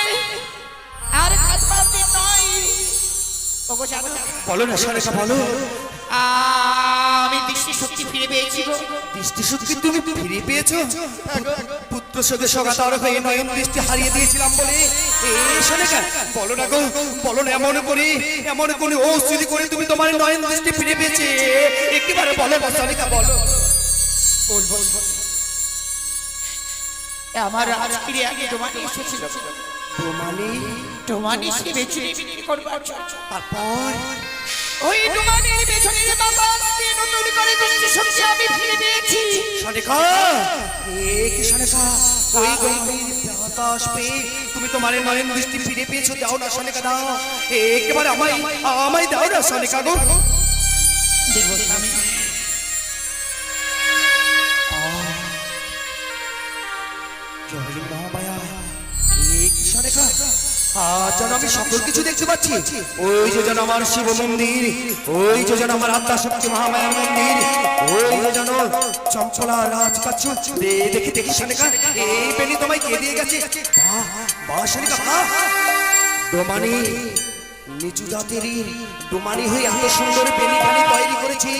আর কাটবার দিন নয়। ওগো জানো, বলো না শালেকা, বলো। আমি দৃষ্টি শক্তি ফিরে পেয়েছি গো। দৃষ্টি শক্তি তুমি ফিরে পেয়েছো? পুত্র শোকে শোকাতার হয়ে নয়ন দৃষ্টি হারিয়ে দিয়েছিলাম বলে এই শালেকা, বলো না গো, বলো না। এমন করে ঔষধি করে তুমি তোমার নয়ন দৃষ্টি ফিরে পেয়েছে একেবারে বলো না শালেকা, বলো। বলবো, আমার আজকের আগে ডোমানি এসেছিল। ডোমানি সে বেচুনি বিক্রি করবার জন্য। তারপর ওই ডোমানির বেচুনির বাতাস দিয়ে নতুন করে দৃষ্টি শক্তি আমি ফিরে পেয়েছি। শালেকা, কি শালেকা, ওই গম্ভীর বাতাস পেয়ে তুমি তোমার নয়ন দৃষ্টি ফিরে পেয়েছো। দাও না শালেকা, দাও একেবারে আমায় দাও না শালেকা গো। দেব স্বামী। জয় মহামায়া, কি শালেকা, আজ যেন আমি সকল কিছু দেখতে পাচ্ছি। ওই যে যেন আমার শিব মন্দির, ওই যে যেন আমার আত্মা শক্তি মহামায়ার মন্দির, ওই যে যেন চঞ্চলা রাজকাচ্ছ। দেখি দেখি শালেকা, এই বেনি তোমায় কে দিয়ে গেছে? বাহ শালেকা, বাহ। ডোমানি নিচু জাতেরই ডোমানি হয়ে এত সুন্দর বেনি বানি তৈরি করেছে,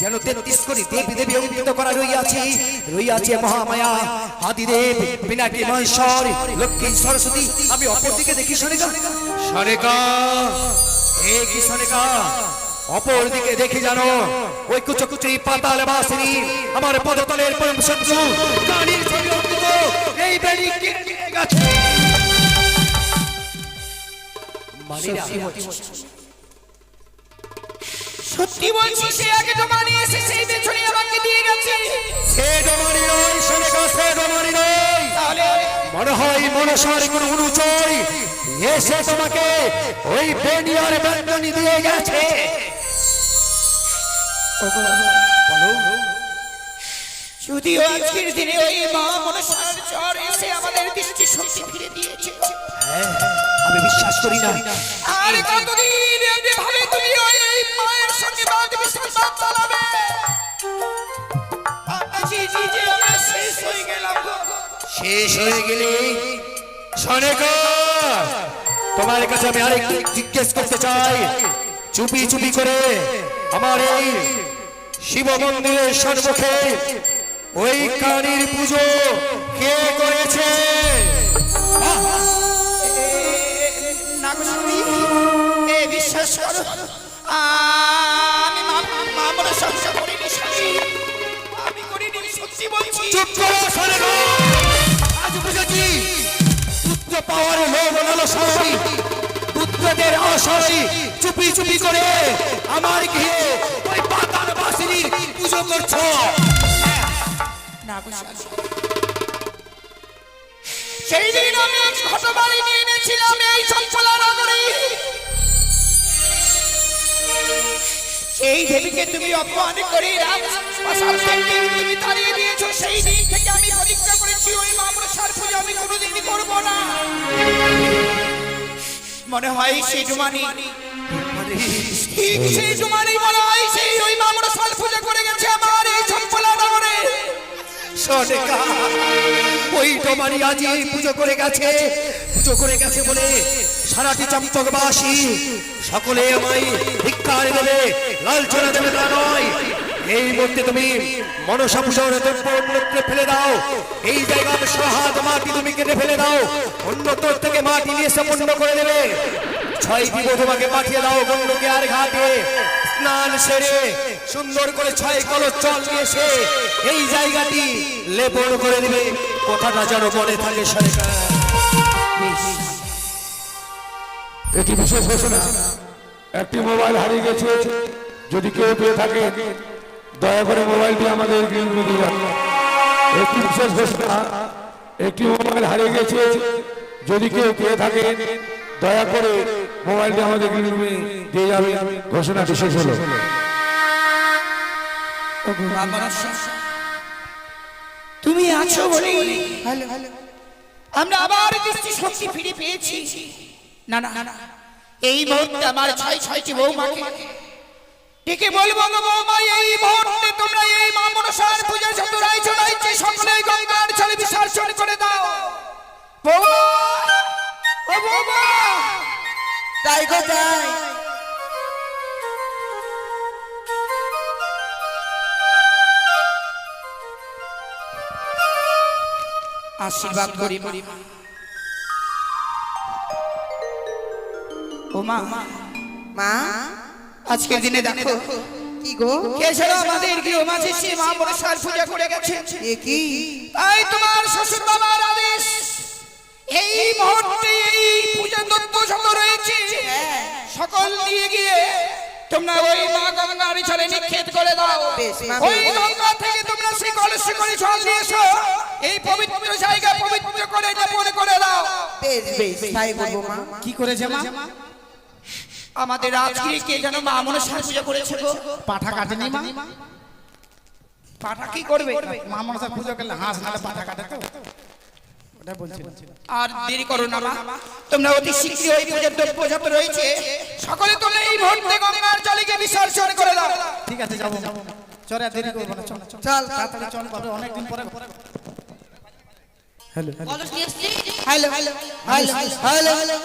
যেন 33 কোটি দেবী দেবী অঙ্কিত করা রইয়াছে মহামায়া, আদিদেব, বিনাটি মহেশ্বর, লক্ষ্মী সরস্বতী। আমি অপরদিকে দেখি শালেকা, শালেকা, কি শালেকা, অপরদিকে দেখি জানো ওই কুচকুচি পাতাল বাসিনী আমার পদতলের পরম শত্রু কানির ছবি অঙ্কিত এই বেড়ি কেটে গেছে। সত্যি বলছি, সে আগে ডোমানি এসে সেই বেচুনি আমাকে দিয়ে গেছে। সে ডোমানি নয় শালেকা, সে ডোমানি নয়। তাহলে মনে হয় মনসার কোন অনুচয় এসে তোমাকে ওই বেনিয়ার বেদনি দিয়ে গেছে। যদিও আজকের দিনে ওই মা মনসার জ্বর এসে আমাদের দৃষ্টি শক্তি ফিরে দিয়েছে, আমি বিশ্বাস করি না। আর কতদিন এভাবে তুমি ওই মায়ের সঙ্গে বাদ বিসর্জন চালাবে? জি, আমরা শেষ হয়ে গেলাম গো। শেষ হয়ে গেলে শালেকা, তোমার কাছে আমি আরেকটু জিজ্ঞেস করতে চাই। চুপি চুপি করে আমার এই শিব মন্দিরের সম্মুখে ওই কানির পুজো কে করেছে? না গো স্বামী, বিশ্বাস করো, আমি মা মনসার জ্বর করিনি স্বামী, আমি করিনি, সত্যি বলছি। চুপ করো শালেকা, আজ বুঝেছি পুত্র পাওয়ার লোভ লালসায়, পুত্রদের আশায় চুপি চুপি করে আমার গৃহে ওই পাতার বাসিনীর পুজো করছো। না বসে আছো। সেই দিন আমি ঘটবাড়ি নিয়ে এনেছিলাম এই চঞ্চলা নগরী। সেই দেবীকে তুমি অপমান করে রাজপ্রাসাদ থেকে তুমি তাড়িয়ে দিয়েছো। সেই দিন থেকে আমি প্রতিজ্ঞা করেছি ওই মা মনসার পুজো আমি কোনোদিন করবো না। মনে হয় সেই জুমানি ঠিক সেই জুমানি মনে হয় সেই ওই মা মনসার পুজো করে গেছে আমার এই চঞ্চলা নগরে। সনেকা ওই তোমারই আজ এই পুজো করে গেছে বলে সারাটি চম্পকবাসী সকলে আমায় ধিক্কার দেবে, লাঞ্ছনা দেবে তা নয়। এই মুহূর্তে তুমি মনসা পূজার দ্রব্যে ফেলে দাও। এই জায়গার সহাগ মাটি তুমি কেটে ফেলে দাও। অন্যত্র থেকে মাটি নিয়ে সম্পন্ন করে দেবে। 6টি বধূকে পাঠিয়ে দাও গন্ডকে আর ঘাটে স্নান সেরে সুন্দর করে 6 কলস জল নিয়ে এসে এই জায়গাটি লেপন করে দেবে। কথাটা যেন মনে থাকে সরকার। এটি বিশেষ ঘোষণা, একটি মোবাইল হারিয়ে গেছে, যদি কেউ পেয়ে থাকে দয়া করে মোবাইলটি আমাদের গ্রিলরুমে দিয়ে যান। একটি বিশেষ ঘোষণা, একটি মোবাইল হারিয়ে গেছে, যদি কেউ পেয়ে থাকে দয়া করে মোবাইলটি আমাদের গ্রিলরুমে দিয়ে যাবে। ঘোষণাটি শেষ হলো। তুমি আছো বলে আমরা আবার দৃষ্টি শক্তি ফিরে পেয়েছি। না না না, এই মুহূর্তে আমার 6টি বৌমাকে ডেকে বলবো গো বৌমা, এই মুহূর্তে তোমরা এই মা মনসার পূজা যত রাইছো সকলে গঙ্গার জলে বিসর্জন করে দাও। বৌমা, ও বৌমা, তাই গো তাই। আশীর্বাদ করি ও মা। মা আজকের দিনে দেখো কি গো? কেশরা আমাদের গৃহমাঝে সে মা মনসার পূজা করে গেছে। এ কি? তাই তোমার শ্বশুর বাবার আদেশ এই মুহূর্তে এই পূজা দ্রব্য যত রয়েছে সকল নিয়ে গিয়ে তোমরা ওই মা গঙ্গার জলে নিক্ষেপ করে দাও। বেশ, মা, ওই গঙ্গা থেকে তোমরা সেই কলসে করে জল নিয়ে এসো। এই পবিত্র জায়গা পবিত্র করে যাপন করে দাও। বেশ বেশ তাই করবো মা। কি করেছে মা? আমাদের আজকে কে যেন মা মনসার পূজা করেছে গো। পাঠা কাটেনি মা? পাঠা কি করবে? মা মনসার পুজো করলে হাঁস নালে পাঠা কাটে তো, ওটা বলছিলাম। আর দেরি করো না মা, তোমরা অতি শীঘ্রই ওই পূজার দ্রব্য যত রয়েছে সকলে তোমরা এই মুহূর্তে গঙ্গার জলে গিয়ে বিসর্জন করে দাও। ঠিক আছে, যাবো। চল, আর দেরি করবো না, চল চল তাড়াতাড়ি চল, বাবা অনেকদিন পরে। Hello hello hello hello hello.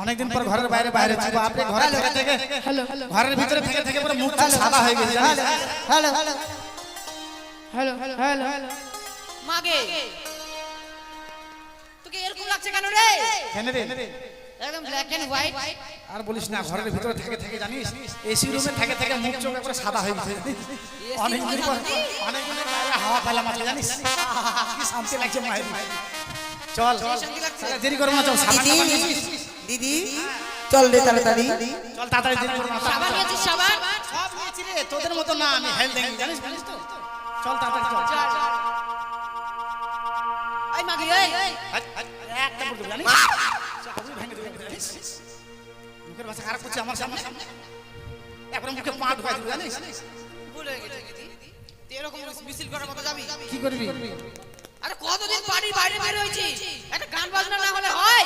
অনেকদিন পর ঘরের বাইরে বাইরে ছিল আপনি ঘরে থেকে ঘরের ভিতরে থেকে পুরো মুখ সাদা হয়ে গেছে জানিস? হ্যালো হ্যালো মাগে তোকে এরকম লাগছে কেন রে? কেন রে? একদম ব্ল্যাক এন্ড হোয়াইট। আর বলিস না, ঘরের ভিতরে থেকে জানিস এসি রুমে থেকে মুখ চোখ পুরো সাদা হয়ে গেছে। অনেকদিন পর অনেকদিনের বাইরে হাওয়া পেলাম আজকে জানিস? কি শান্তি লাগছে মায়ের। চল তাহলে দেরি করবো না, চল সাবান দিদি চল রে তাড়াতাড়ি। চল তাড়াতাড়ি, দেরি করবো না। সাবান নিয়েছিস সাবান? সব নিয়েছি রে, তোদের মতো না, আমি হেলথ দেখি জানিস তো। চল তাড়াতাড়ি চল। ওই মাগে ওই একটা বলতে জানিস? চাবুক ভেঙে দেবে জানিস? মুখের ভাষা খারাপ করছে আমার সামনে, এখন মুখে পা ঢুকাই দেবে জানিস? ভুল হয়ে গেছে দিদি। তুই এরকম মিছিল করার মতো যাবি? কি করবি? আরে কতদিন বাড়ির বাইরে বের হয়েছিস, একটা গান বাজনা না হলে হয়?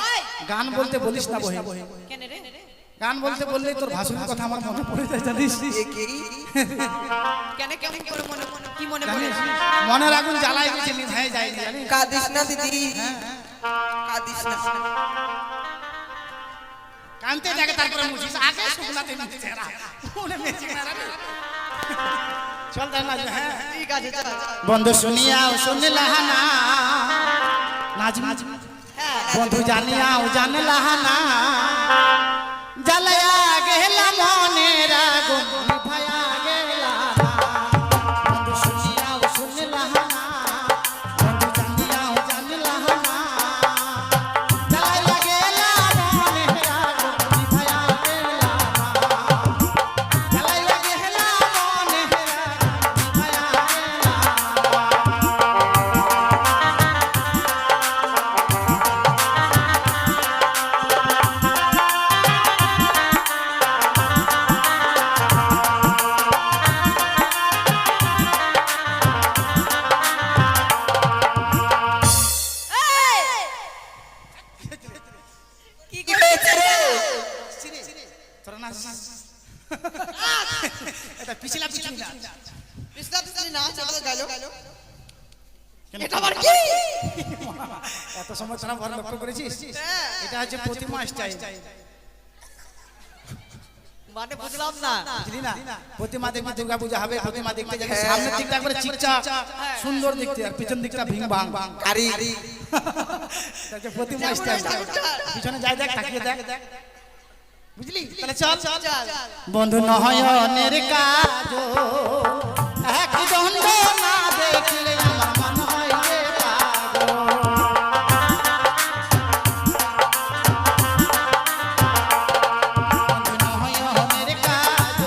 গান বলতে বলিস না বহি, কেন রে? গান বলতে বললেই তোর ভাসুরের কথা আমার মনে পড়ে যায় জানিস? এ কি? কেন কেমন করে কি মনে পড়ে? জানিস মনের আগুন জ্বালায় গেছে, নিভায় যায় জানিস? কাঁদিস না দিদি, কাঁদিস না। কানতে থাকে তারপরে মুছিস, আগে শুকনাতে মুছিস এরা ওরে মেছে না রে। চল তাহলে না, হ্যাঁ ঠিক আছে চল। বন্ধু শুনিয়াও শুনলাহানা নাজম, বন্ধু জানিয়াও জানলাহানা, জ্বালায়া গেলা মনের আগুন নিভায়া গেলা না। বন্ধু শুনিয়াও শুনলাহানা, বন্ধু জানিয়াও জানলাহানা, জ্বালায়া গেলা মনের আগুন নিভায়া গেলা না। নাচ এটা পিছলা পিছলি না পিছলা পিছলি না চলো গেল এটা আবার কি এত সময় তোরা ভালো লক্ষ্য করেছিস এটা হচ্ছে প্রতিমা স্টাইল মানে বুঝলাম না বুঝলি না প্রতিমা দেখবি দুর্গা পূজা হবে প্রতিমা দেখতে যাবি সামনের দিকটা করে চিকচাক সুন্দর দেখতে আর পিছন দিকটা ভিং ভাং আরে এটা হচ্ছে প্রতিমা স্টাইল পিছনে যাই দেখ তাকিয়ে দেখ বুঝলি তাহলে চল বন্ধু নয়নের কাজ এক দণ্ড না দেখলে আমার মন হয় যে পাগল বন্ধু নয়নের কাজ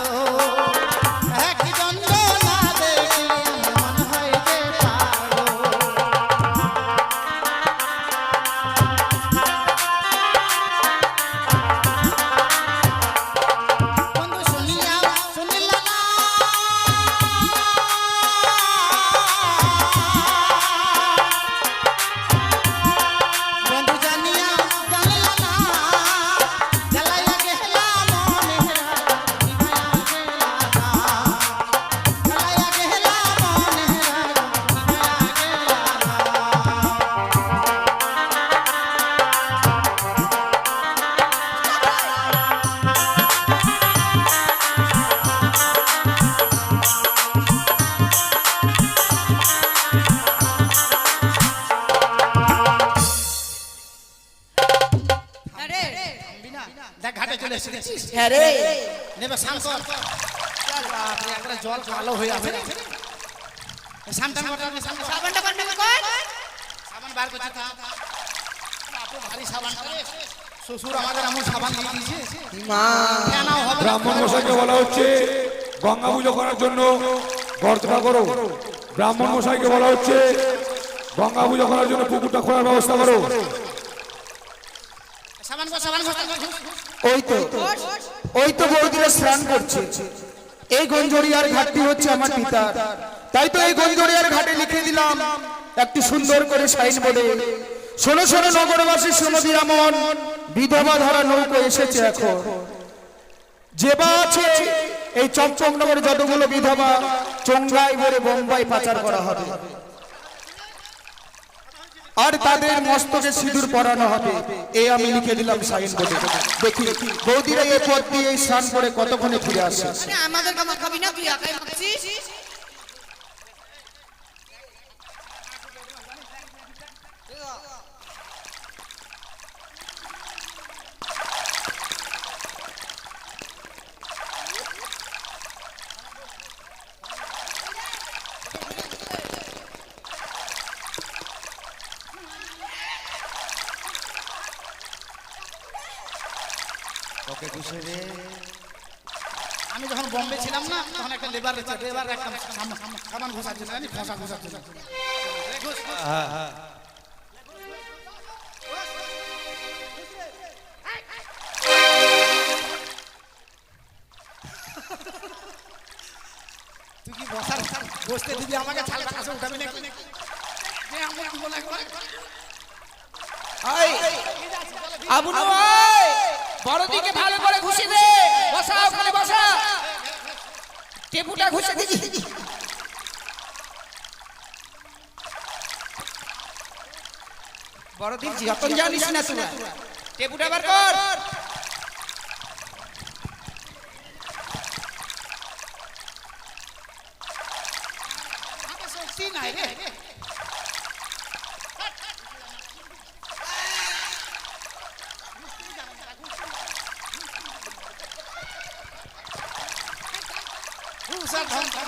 এক দণ্ড না দেখলে আমার মন হয় যে পাগল বন্ধু শুনিয়া শুনিলা না বন্ধু জানিয়া জানিলা না জ্বালাইয়া গেলা মনের জ্বালাইয়া গেলা মনের আরে দেখ ঘাটে চলে এসেছিস হ্যাঁ রে নেবে স্নান কর বাপরে, একবারে জল কালো হয়ে আছে স্নান টান করতে হবে, স্নান কর। সাবানটা বান্না কর সাবান বার করছে তা বাপু ভারী সাবান রে। শ্বশুর আমাদের এমন সাবান দিয়ে দিয়েছে মা কেনাও হবে না। ব্রাহ্মণ মশাইকে বলা হচ্ছে গঙ্গা পুজো করার জন্য গর্তটা করো। ব্রাহ্মণ মশাইকে বলা হচ্ছে গঙ্গা পুজো করার জন্য পুকুরটা খোলার ব্যবস্থা করো। সাবান কর, সাবান কর। ওই তো বৌদিরা স্নান করছে। এই গঞ্জরিয়ার ঘাটটি হচ্ছে আমার পিতা, তাই তো এই গঞ্জরিয়ার ঘাটে লিখে দিলাম একটি সুন্দর করে সাইনবোর্ডে, শোনো শোনো নগরবাসী শ্রীমতী রামন, বিধবা ধরা নৌকো এসেছে এখন। যে বা আছে এই চম্পকনগরে যতগুলো বিধবা চঙ্গাই ভরে বোম্বাই পাচার করা হবে, আর তাদের মস্তকে সিঁদুর পরানো হবে। এই আমি লিখে দিলাম সাইনবোর্ডে। দেখি বৌদিরা এই পথ দিয়ে এই স্নান করে কতক্ষণে ফিরে আসে। আরে আমাদের কামা খাবি না তুই একাই মাখছিস আমি যখন বোম্বে ছিলাম না তখন একটা লেবার একটা সাবান ঘোষাচ্ছিল জানি ঘষা ঘোষাচ্ছিল তুই কি বসতে দিবি আমাকে ছালটা কাছে উঠাবি নাকি আমাকে বলে একবার আবুনু বড়দিকে ভালো করে ঘুষে দে, বসা ওখানে বসা, টেপুটা ঘুষে দিবি। বড়দিন যখন জানিস না তোরা, টেপুটা বার কর। শক্তি নাই রে স্যার ধন ধন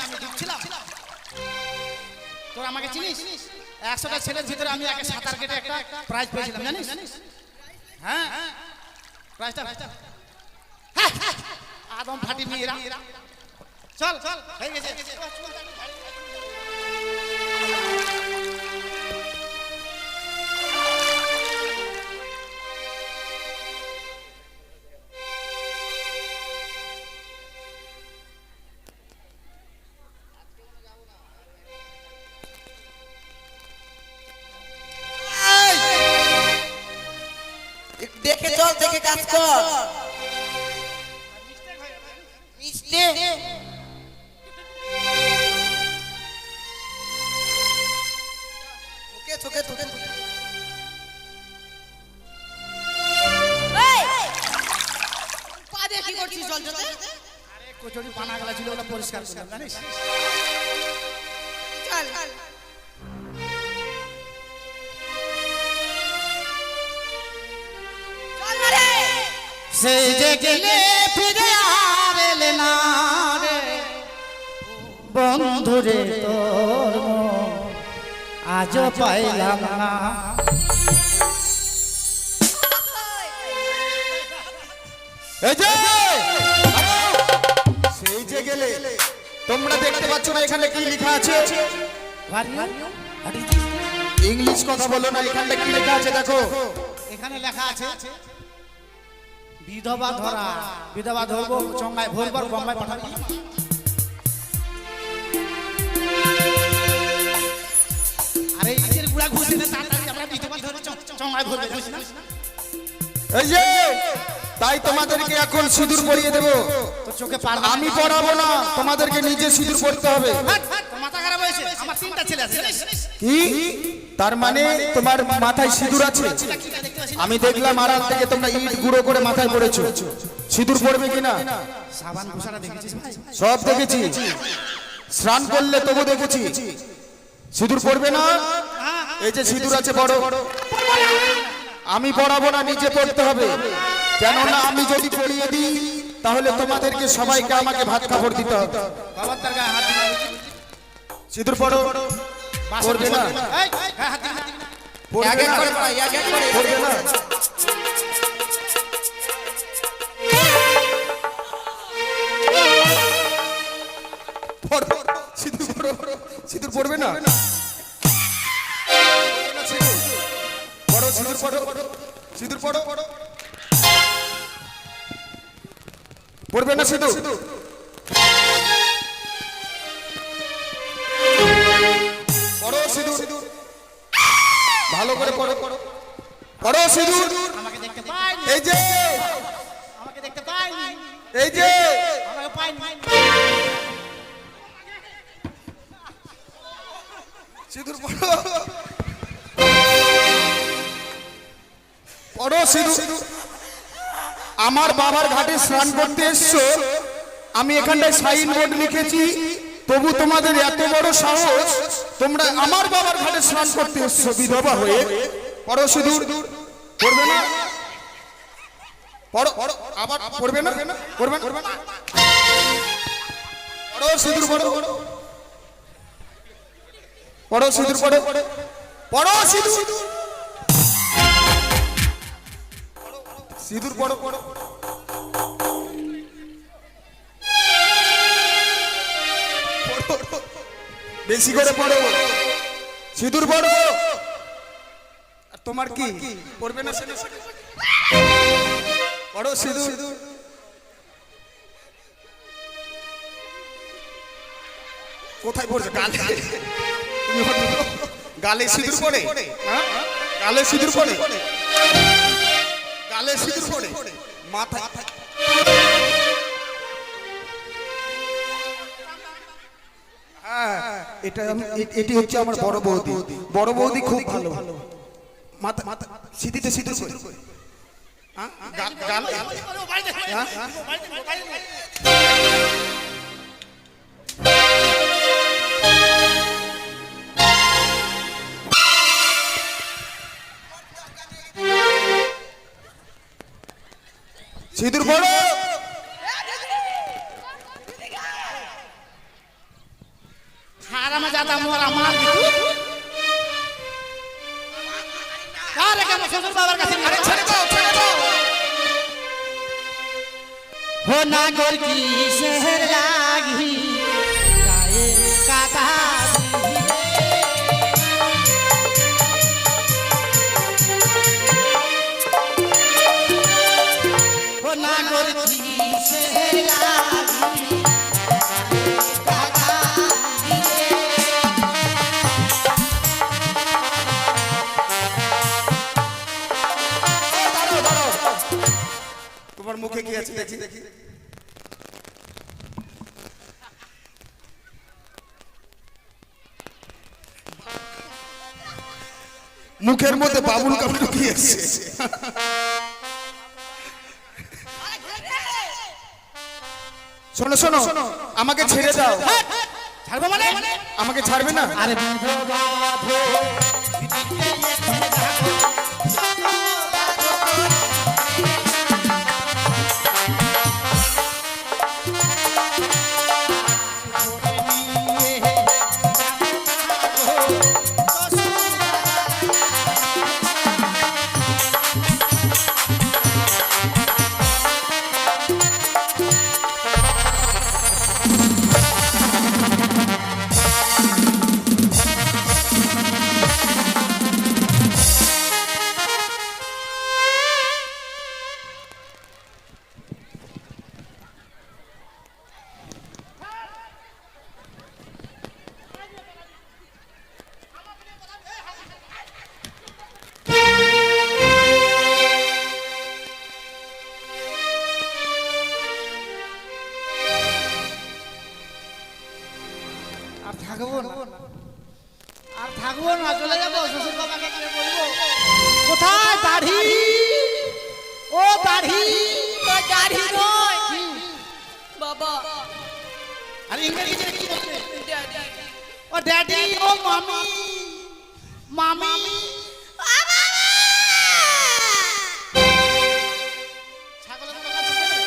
আমি ডুবছিলাম তোর আমাকে চিনিস 100টা ছেলের ভিতরে আমি আগে সাঁতার কেটে একটা প্রাইজ পেয়েছিলাম জানিস হ্যাঁ প্রাইজটা আদম ফাটি মেয়েরা চল চল হয়ে গেছে দেখে চল, দেখে কাজ কর। মিস্টে তোকে তোকে তোকে পা দিয়ে কি করছিস জল জলে? আরে কচুরি পানা গলা ছিল ওটা পরিষ্কার করলাম জানিস চল চল না রে। সে যে গেলে ফিরে আর এলে না রে বন্ধু রে তোর মন আজও পাইলাম না এই যে সেই যে গেলে তোমরা দেখতে পাচ্ছ না এখানে কি লেখা আছে? ইংলিশ কথা বলো না, এখানে কি লেখা আছে দেখো। এখানে লেখা আছে বিধবা ধরা বিধবা ধরবো চঙ্গায় ভরবার গঙ্গায় পাঠাবি আরে ইটের গুড়া ঘুষে না তাড়াতাড়ি আমরা বিধবা ধরে চঙ্গায় ভরবে বুঝিস না এই যে তাই তোমাদেরকে এখন সিঁদুর পরিয়ে দেবো। তোর চোখে পার আমি পড়াবো না, তোমাদেরকে নিজে সিঁদুর পড়তে হবে। তোর মাথা খারাপ হয়েছে আমার তিনটা ছেলে আছে জানিস? কি তার মানে তোমার মাথায় সিঁদুর আছে? আমি দেখলাম আড়াল থেকে তোমরা ইট গুঁড়ো করে মাথায় পড়েছো। সিঁদুর পড়বে কিনা? সাবান ঘোষাটা দেখেছিস ভাই? সব দেখেছি, স্নান করলে তবু দেখেছি। সিঁদুর পড়বে না? এই যে সিঁদুর আছে বড়, আমি পড়াবো না, নিজে পড়তে হবে। কেননা আমি যদি পড়িয়ে দিই তাহলে তোমাদেরকে সবাইকে আমাকে ভাত কাপড় দিতে হবে। বাবার তার গায়ে হাত দিবি না। সিঁদুর পড়ো। পড়বে না? এই গায়ে হাত দিবি না। পড়বে না? পড়বে না? পড়ো, সিঁদুর পড়ো। সিঁদুর পড়বে না? পড়ো, সিঁদুর পড়ো। সিঁদুর পড়ো। পড়বে না সিঁদুর? পড়ো সিঁদুর, ভালো করে পড়ো। পড়ো সিঁদুর। আমাকে দেখতে পাইনি এই যে আমাকে দেখতে পাইনি এই যে আমাকে পাইনি সিঁদুর পড়ো। পড়ো সিঁদুর। আমার বাবার ঘাটে স্নান করতে এসছো, আমি এখানটায় সাইন বোর্ড লিখেছি, তবু তোমাদের এত বড় সাহস, তোমরা আমার বাবার ঘাটে স্নান করতে এসছো বিধবা হয়ে। পড়ো সিঁদুর। পড়বে না? পড়ো। আবার পড়বে না? পড়বে না? পড়ো সিঁদুর পড়ো। পড়ো সিঁদুর পড়ো। পড়ো সিঁদুর। সিঁদুর পড়ো। বেশি করে পড়ো, সিঁদুর পড়ো। আর তোমার কি পড়বে না? পড়ো সিঁদুর। কোথায় পড়ছে? গালে। তুমি গালে সিঁদুর পড়ে? গালে সিঁদুর পড়ে? গালে সিঁদুর পড়ে? মাথায়? এটি হচ্ছে আমার বড় বৌদি। বড় বৌদি খুব ভালো। মাথা সিঁথিতে সিঁদুর করে। সিঁদুর পড়ো। হারামা জাদা মোরা মার দিতু আরে কেন শ্বশুর বাবার কাছে আরে ছেড়ে দাও, ছেড়ে দাও। নাগর কিসের লাগি গায়ে কাটা ও নাগর কিসের লাগি তোমার মুখে কি আছে দেখি দেখি। মুখের মধ্যে বাবুল কাপ ঢুকিয়েছে। শোনো শোনো, আমাকে ছেড়ে দাও। ছাড়বো মানে আমাকে ছাড়বে না? আরে বন্ধু বাবু আর থাকবো না, আর থাকবো না, চলে যাবো। শ্বশুর বাবাকে গিয়ে বলবো কোথায় দাড়ি, ও দাড়ি, তো দাড়ি নয় বাবা, আর ইংরেজি কি বলছে? ড্যাডি। ও ড্যাডি, ও মামি, মামি ছাগলের মতো কাজ করে।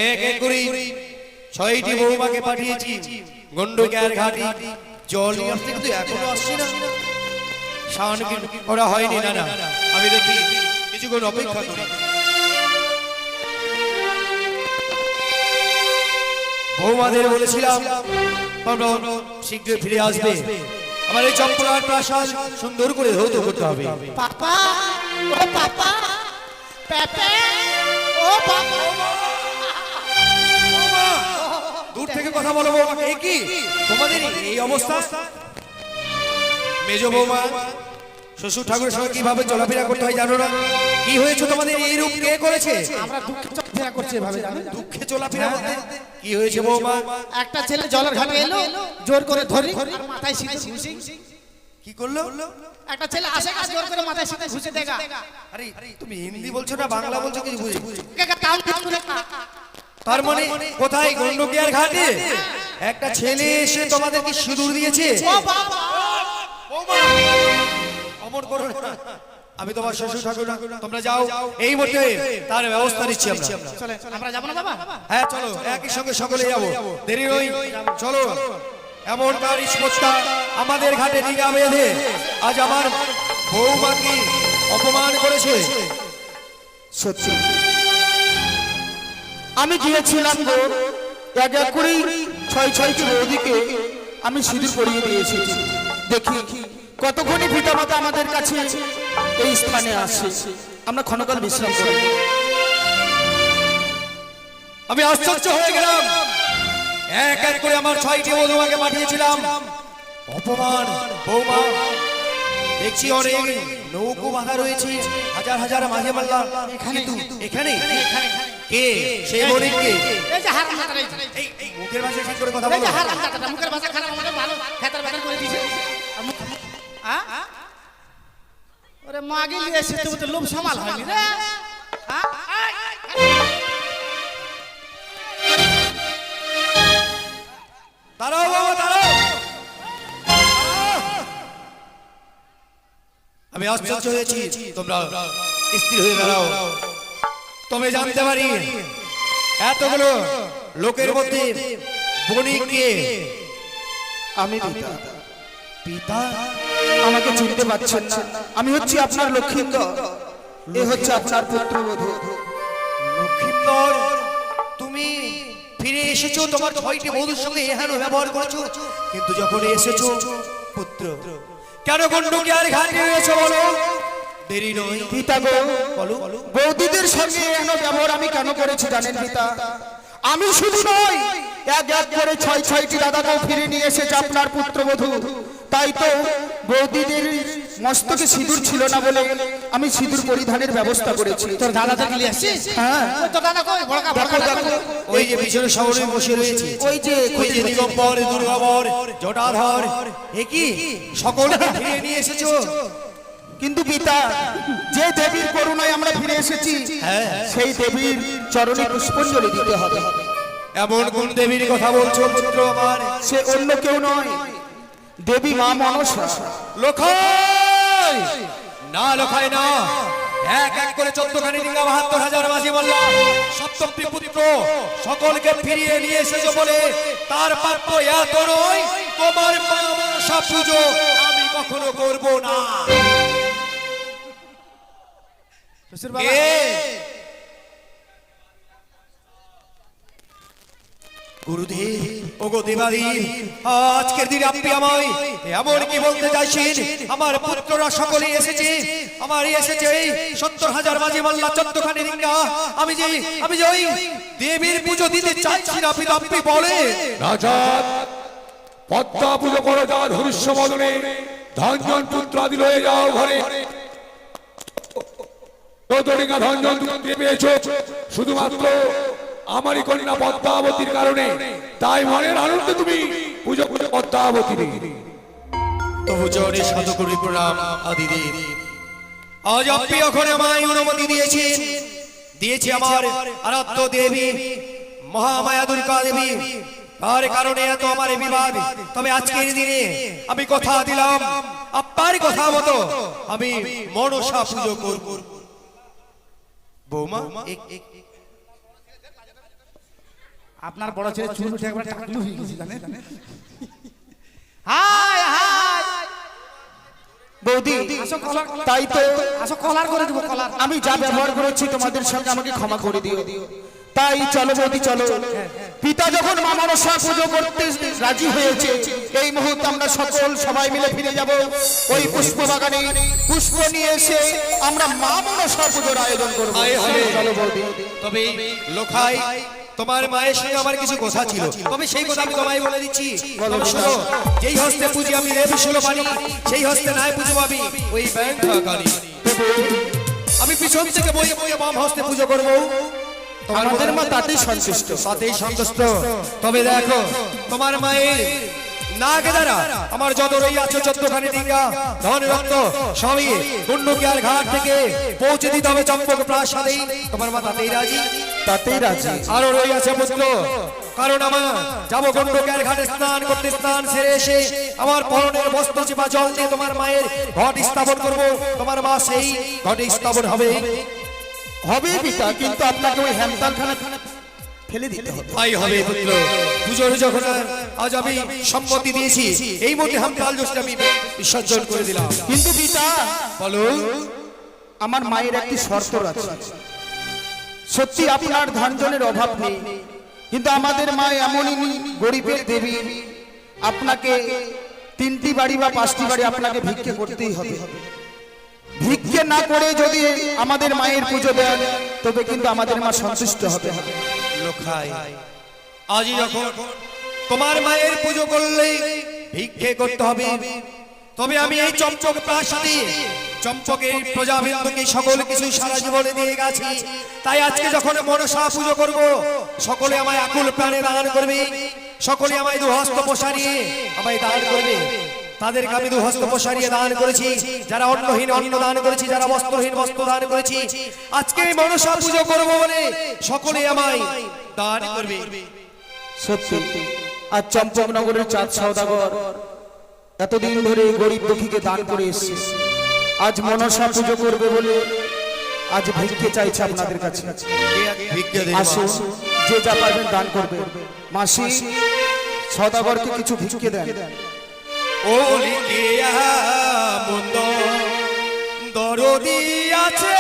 এক এক করে 6টি বৌমাকে পাঠিয়েছি গন্ডকের ঘাটি, জল নিয়ে আসতে কিন্তু এখনো আসছে না। শাওন কি ওরা হয়নি? না না, আমি দেখি কিছুক্ষণ অপেক্ষা করি। বৌমাদের বলেছিলাম তোমরা শীঘ্রই ফিরে আসবে, আমার এই চম্পলার প্রাসাদ সুন্দর করে ধৌত করতে হবে। পাপা, ও পাপা, পেপে, ও পাপা। দূর থেকে কথা বলো বৌমা, এ কি তোমাদের এই অবস্থা? মেজ বৌমা, শ্বশুর ঠাকুরের সঙ্গে কিভাবে চলাফেরা করতে হয় জানো না? কি হয়েছে তোমাদের? এই রূপ কে করেছে? আমরা দুঃখে চলাফেরা করছি এভাবে, জানেন? দুঃখে চলাফেরা বলতে কি হয়েছে বৌমা? একটা ছেলে জলের ঘাটে এলো, জোর করে ধরি আর মাথায় সিঁদুর ঘুষি। কি করলো? একটা ছেলে আসে কাজ জোর করে মাথায় সিঁদুর ঘুষে দেখা। আরে তুমি হিন্দি বলছো না বাংলা বলছো কিছু বুঝি? তার তার মানে কোথায়? গন্ডকিয়ার ঘাটে একটা ছেলে এসে তোমাদেরকে সিঁদুর দিয়েছে? অমর করো না, আমি তোমার শ্বশুর ঠাকুর, তোমরা যাও, এই মুহূর্তে তার ব্যবস্থা নিচ্ছি আমরা। চলে আমরা যাবো না বাবা? হ্যাঁ চলো, একই সঙ্গে সকলে যাবো, দেরি নই, চলো। এমন কারিশমতা আমাদের ঘাটে ডিঙা বেঁধে আজ আমার বৌমাকে অপমান করেছে। সত্যি আমি গিয়েছিলাম গো, এক এক করে 6টি বৌদিকে আমি সিঁদুর পরিয়ে দিয়েছি। দেখি কতক্ষণই পিতামাতা আমাদের কাছে এই স্থানে আসে, আমরা ক্ষণকাল বিশ্রাম করি। আমি আশ্চর্য হয়ে গেলাম, এক এক করে আমার 6টি বৌমাকে পাঠিয়েছিলাম, অপমান। বৌমা দেখছি অনেক নৌকো বাঁধা রয়েছে, হাজার হাজার মাঝে মাল্লা এখানে কে? সেই বণিক কে? এই যে হারাম দাদা, এই মুখের ভাষা ঠিক করে কথা এই বলো। যে হারাম দাদা, মুখের ভাষা খারাপ, আমাদের ভালো খেতার বেতার করে দিয়েছে। ওরে মাগি নিয়ে এসে তুমি তো লোভ সামাল হয়নি রে। দাঁড়াও বাবা, দাঁড়াও। আমি আশ্চর্য হয়েছি, তোমরা স্থির হয়ে দাঁড়াও। তুমি জানতে পারি এতগুলো লোকের মধ্যে বণিক কে? আমি পিতা। পিতা? আমাকে চিনতে পারছেন না? আমি হচ্ছি আপনার লক্ষিন্দর। এ হচ্ছে আপনার পুত্রবধূ। লক্ষিন্দর, তুমি ফিরে এসেছো, তোমার 6টি বধূর সঙ্গে এহেন ব্যবহার করেছো, কিন্তু যখন এসেছো পুত্র, কেন গন্ডকে আর ঘাটে এসেছো বলো? দেরি নয় পিতা গো, বলো। বৌদিদের সঙ্গে এমন ব্যবহার আমি কেন করেছি জানেন পিতা? আমি শুধু নয়, এক এক করে 6টি দাদাকেও ফিরে নিয়ে এসেছে আপনার পুত্রবধূ। তাই তো বৌদিদের মস্তকে সিঁদুর ছিল না বলে আমি সিঁদুর পরিধানের ব্যবস্থা করেছি। তোর দাদাদের গিয়ে আসছিস? হ্যাঁ, ওই তোর দাদা কই? বড়কা দেখো দেখো, ওই যে পিছনে শহরে বসে রয়েছে, ওই যে ওই যে দিগম্বর, দুর্গাবর, জটাধর, এ কি সকলকে ফিরে নিয়ে এসেছো? কিন্তু পিতা, যে দেবীর করুণায় আমরা ফিরে এসেছি সেই দেবীর চরণে পুষ্পাঞ্জলি দিতে হবে। এমন কোন দেবীর কথা বলছো পুত্র আমার? সে অন্য কেউ নয়, দেবী মা মনসা। লোখাই না, লোখাই না, এক এক করে 14খানি ডিঙ্গা 72,000 মাঝি মোল্লা সপ্তমটি পুত্র সকলকে ফিরিয়ে নিয়ে এসেছো বলে তার প্রাপ্য এত নয়। তোমার মা মনসা পুজো আমি কখনো করব না। কে? গুরুদেব, ওগো দেবাদেব, আজকের দিনে আপনি আমায় এমন কি বলতে চাইছেন? আমার পুত্ররা সকলে এসেছে, আমার এসেছে 70,000 মাঝি মাল্লা 14খানি ডিঙ্গা। আমি যে ওই দেবীর পুজো দিতে চাইছি না পিতা, আপনি বলে। রাজা পদ্মা পুজো করো, যা ধনুষ্য বদনে ধনজন পুত্র আদি লয়ে যাও ঘরে। চৌধুরীকা ধনজন তুমি পেয়েছো শুধুমাত্র আমারই কন্যা পদ্মাবতীর কারণে, তাই মনের আনন্দে তুমি পুজো পদ্মাবতী। তবু চরণে শতকোটি প্রণাম আদিদেব। আজ আপনি ওখানে আমায় অনুমতি দিয়েছি আমার আরাধ্য দেবী মহামায়া দুর্গা দেবী, তার কারণে এত আমার এই বিবাদ। তবে আজকের দিনে আমি কথা দিলাম, আপনার কথা মতো আমি মনসা পুজো করব। বৌমা, আপনার বড় ছেলে চুল উঠে একবার টাকলু হয়ে গেছে জানেন? হাই হাই বৌদি, আসো কলার, তাই তো আসো কলার করে দেবো, কলার। আমি যা ব্যবহার করেছি তোমাদের সঙ্গে আমাকে ক্ষমা করে দিও। তাই চলো বৌদি চলো, পিতা যখন মা মনসা পুজো করতে রাজি হয়েছে, এই মুহূর্তে আমরা সবাই মিলে ফিরে যাব ওই পুষ্প বাগানে। পুষ্প নিয়ে এসে আমরা মা মনসা পুজোর আয়োজন করবো। চলো বৌদি। তবে লোখাই, তোমার মায়ের সঙ্গে আমার কিছু কথা ছিল, তবে সেই কথা আমি তোমায় বলে দিচ্ছি। তবে শোনো, যেই হস্তে পুজি আমি দেবী সুলপানি, সেই হস্তে নাই পুজো আমি ওই ব্যাংকাকারী। আমি পিছন থেকে বইয়ে বইয়ে বাম হস্তে পুজো করবো। আমাদের মা তাতেই সন্তুষ্ট। তবে দেখো, তোমার মায়ের নাকে দ্বারা আমার যত রই আছে 14খানি ডিঙ্গা ধন রক্ত সবই গুন্ডুকিয়ার ঘাট থেকে পৌঁছে দিতে হবে চম্পক প্রাসাদে। তোমার মা তাতেই রাজি? তাতেই রাজি। আরো রই আছে পুত্র, কারণ আমার যাবো গুন্ডুকিয়ার ঘাটে স্নান করতে, স্নান সেরে এসে আমার পরনের বস্ত্র চেপা জল দিয়ে তোমার মায়ের ঘট স্থাপন করবো। তোমার মা সেই ঘটে স্থাপন হবে। হবে পিতা, কিন্তু আপনাকে ওই হেমতালখানা ফেলে দিতে হবে। তাই হবে পুত্র, পুজোর যখন আজ আমি সম্মতি দিয়েছি, এই মধ্যে হামতাল জোশটা আমি বিসর্জন করে দিলাম। কিন্তু পিতা, বলো। আমার মায়ের একটি শর্ত আছে। সত্যি আপনার ধনজনের অভাব নেই, কিন্তু আমাদের মা এমনই গরিবের দেবী, আপনাকে 3টি বাড়ি বা 5টি বাড়ি আপনাকে ভিক্ষে করতেই হবে। ভিক্ষে না করে যদি আমাদের মায়ের পুজো দেন, তবে কিন্তু আমাদের মা সন্তুষ্ট হবে। লোখাই, আজই যখন তোমার মায়ের পুজো করলে ভিক্ষে করতে হবে, তবে আমি এই চম্পক প্রাসাদে চম্পকের প্রজাবৃন্দকে সকল কিছু সারা জীবনে দিয়ে গেছি। তাই আজকে যখন মনসা পুজো করব, সকলে আমায় আকুল প্রাণে দান করবে, সকলে আমায় দুহস্ত প্রসারিয়ে আমায় দান করবে। তাদেরকে আমি দুহস্ত প্রসারিয়ে দান করেছি, যারা অন্নহীন অন্ন দান করেছি, যারা বস্ত্রহীন বস্ত্র দান করেছি। আজকে আমি মনসা পুজো করব বলে সকলে আমায় দান করবে। সত্যি আজ চম্পকনগরের চাঁদ সওদাগর এতদিন ধরে গরিব দুঃখীকে দান করে এসেছে, আজ মনসা পুজো করবে বলে আজ ভিক্ষে চাইছে আপনাদের কাছে। আসুন, যে যা পারবেন দান করবে। মাসি, সওদাগরকে কিছু ভিক্ষে দেন। ও লিখিয়া মন্দ দরদি আছে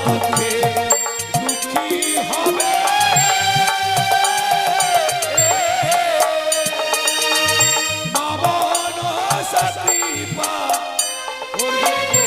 দুঃখে দুঃখী হবে মামন সতীপা করবে গো।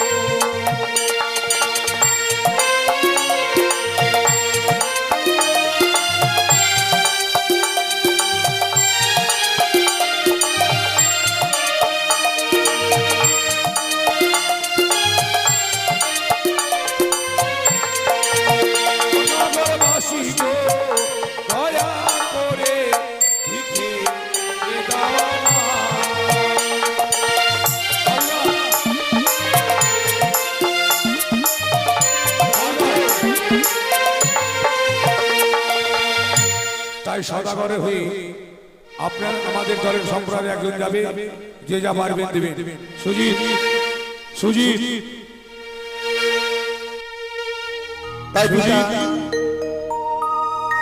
নগরবাসী গো, দয়া করে ভিখে এ দাও আমার। তাই সদাগরে হয়ে আপনার আমাদের দলের সম্প্রদায় একজন যাবে, যে যা পারবেন দেবেন। সুজিত সুজিত তাই পিতা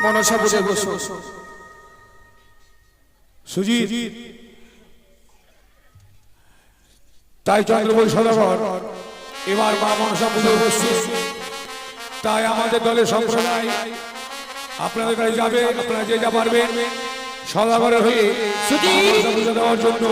মনসা বুঝে বসো। সুজিত তাই চন্দ্রবল সদাগর এবার মা মনসা পুজো বসছে। তাই আমাদের দলের সম্প্রদায় আপনাদের কাছে যাবে, আপনারা যে যা পারবেন সদাগরের হয়ে মা মনসা পুজো দেওয়ার জন্য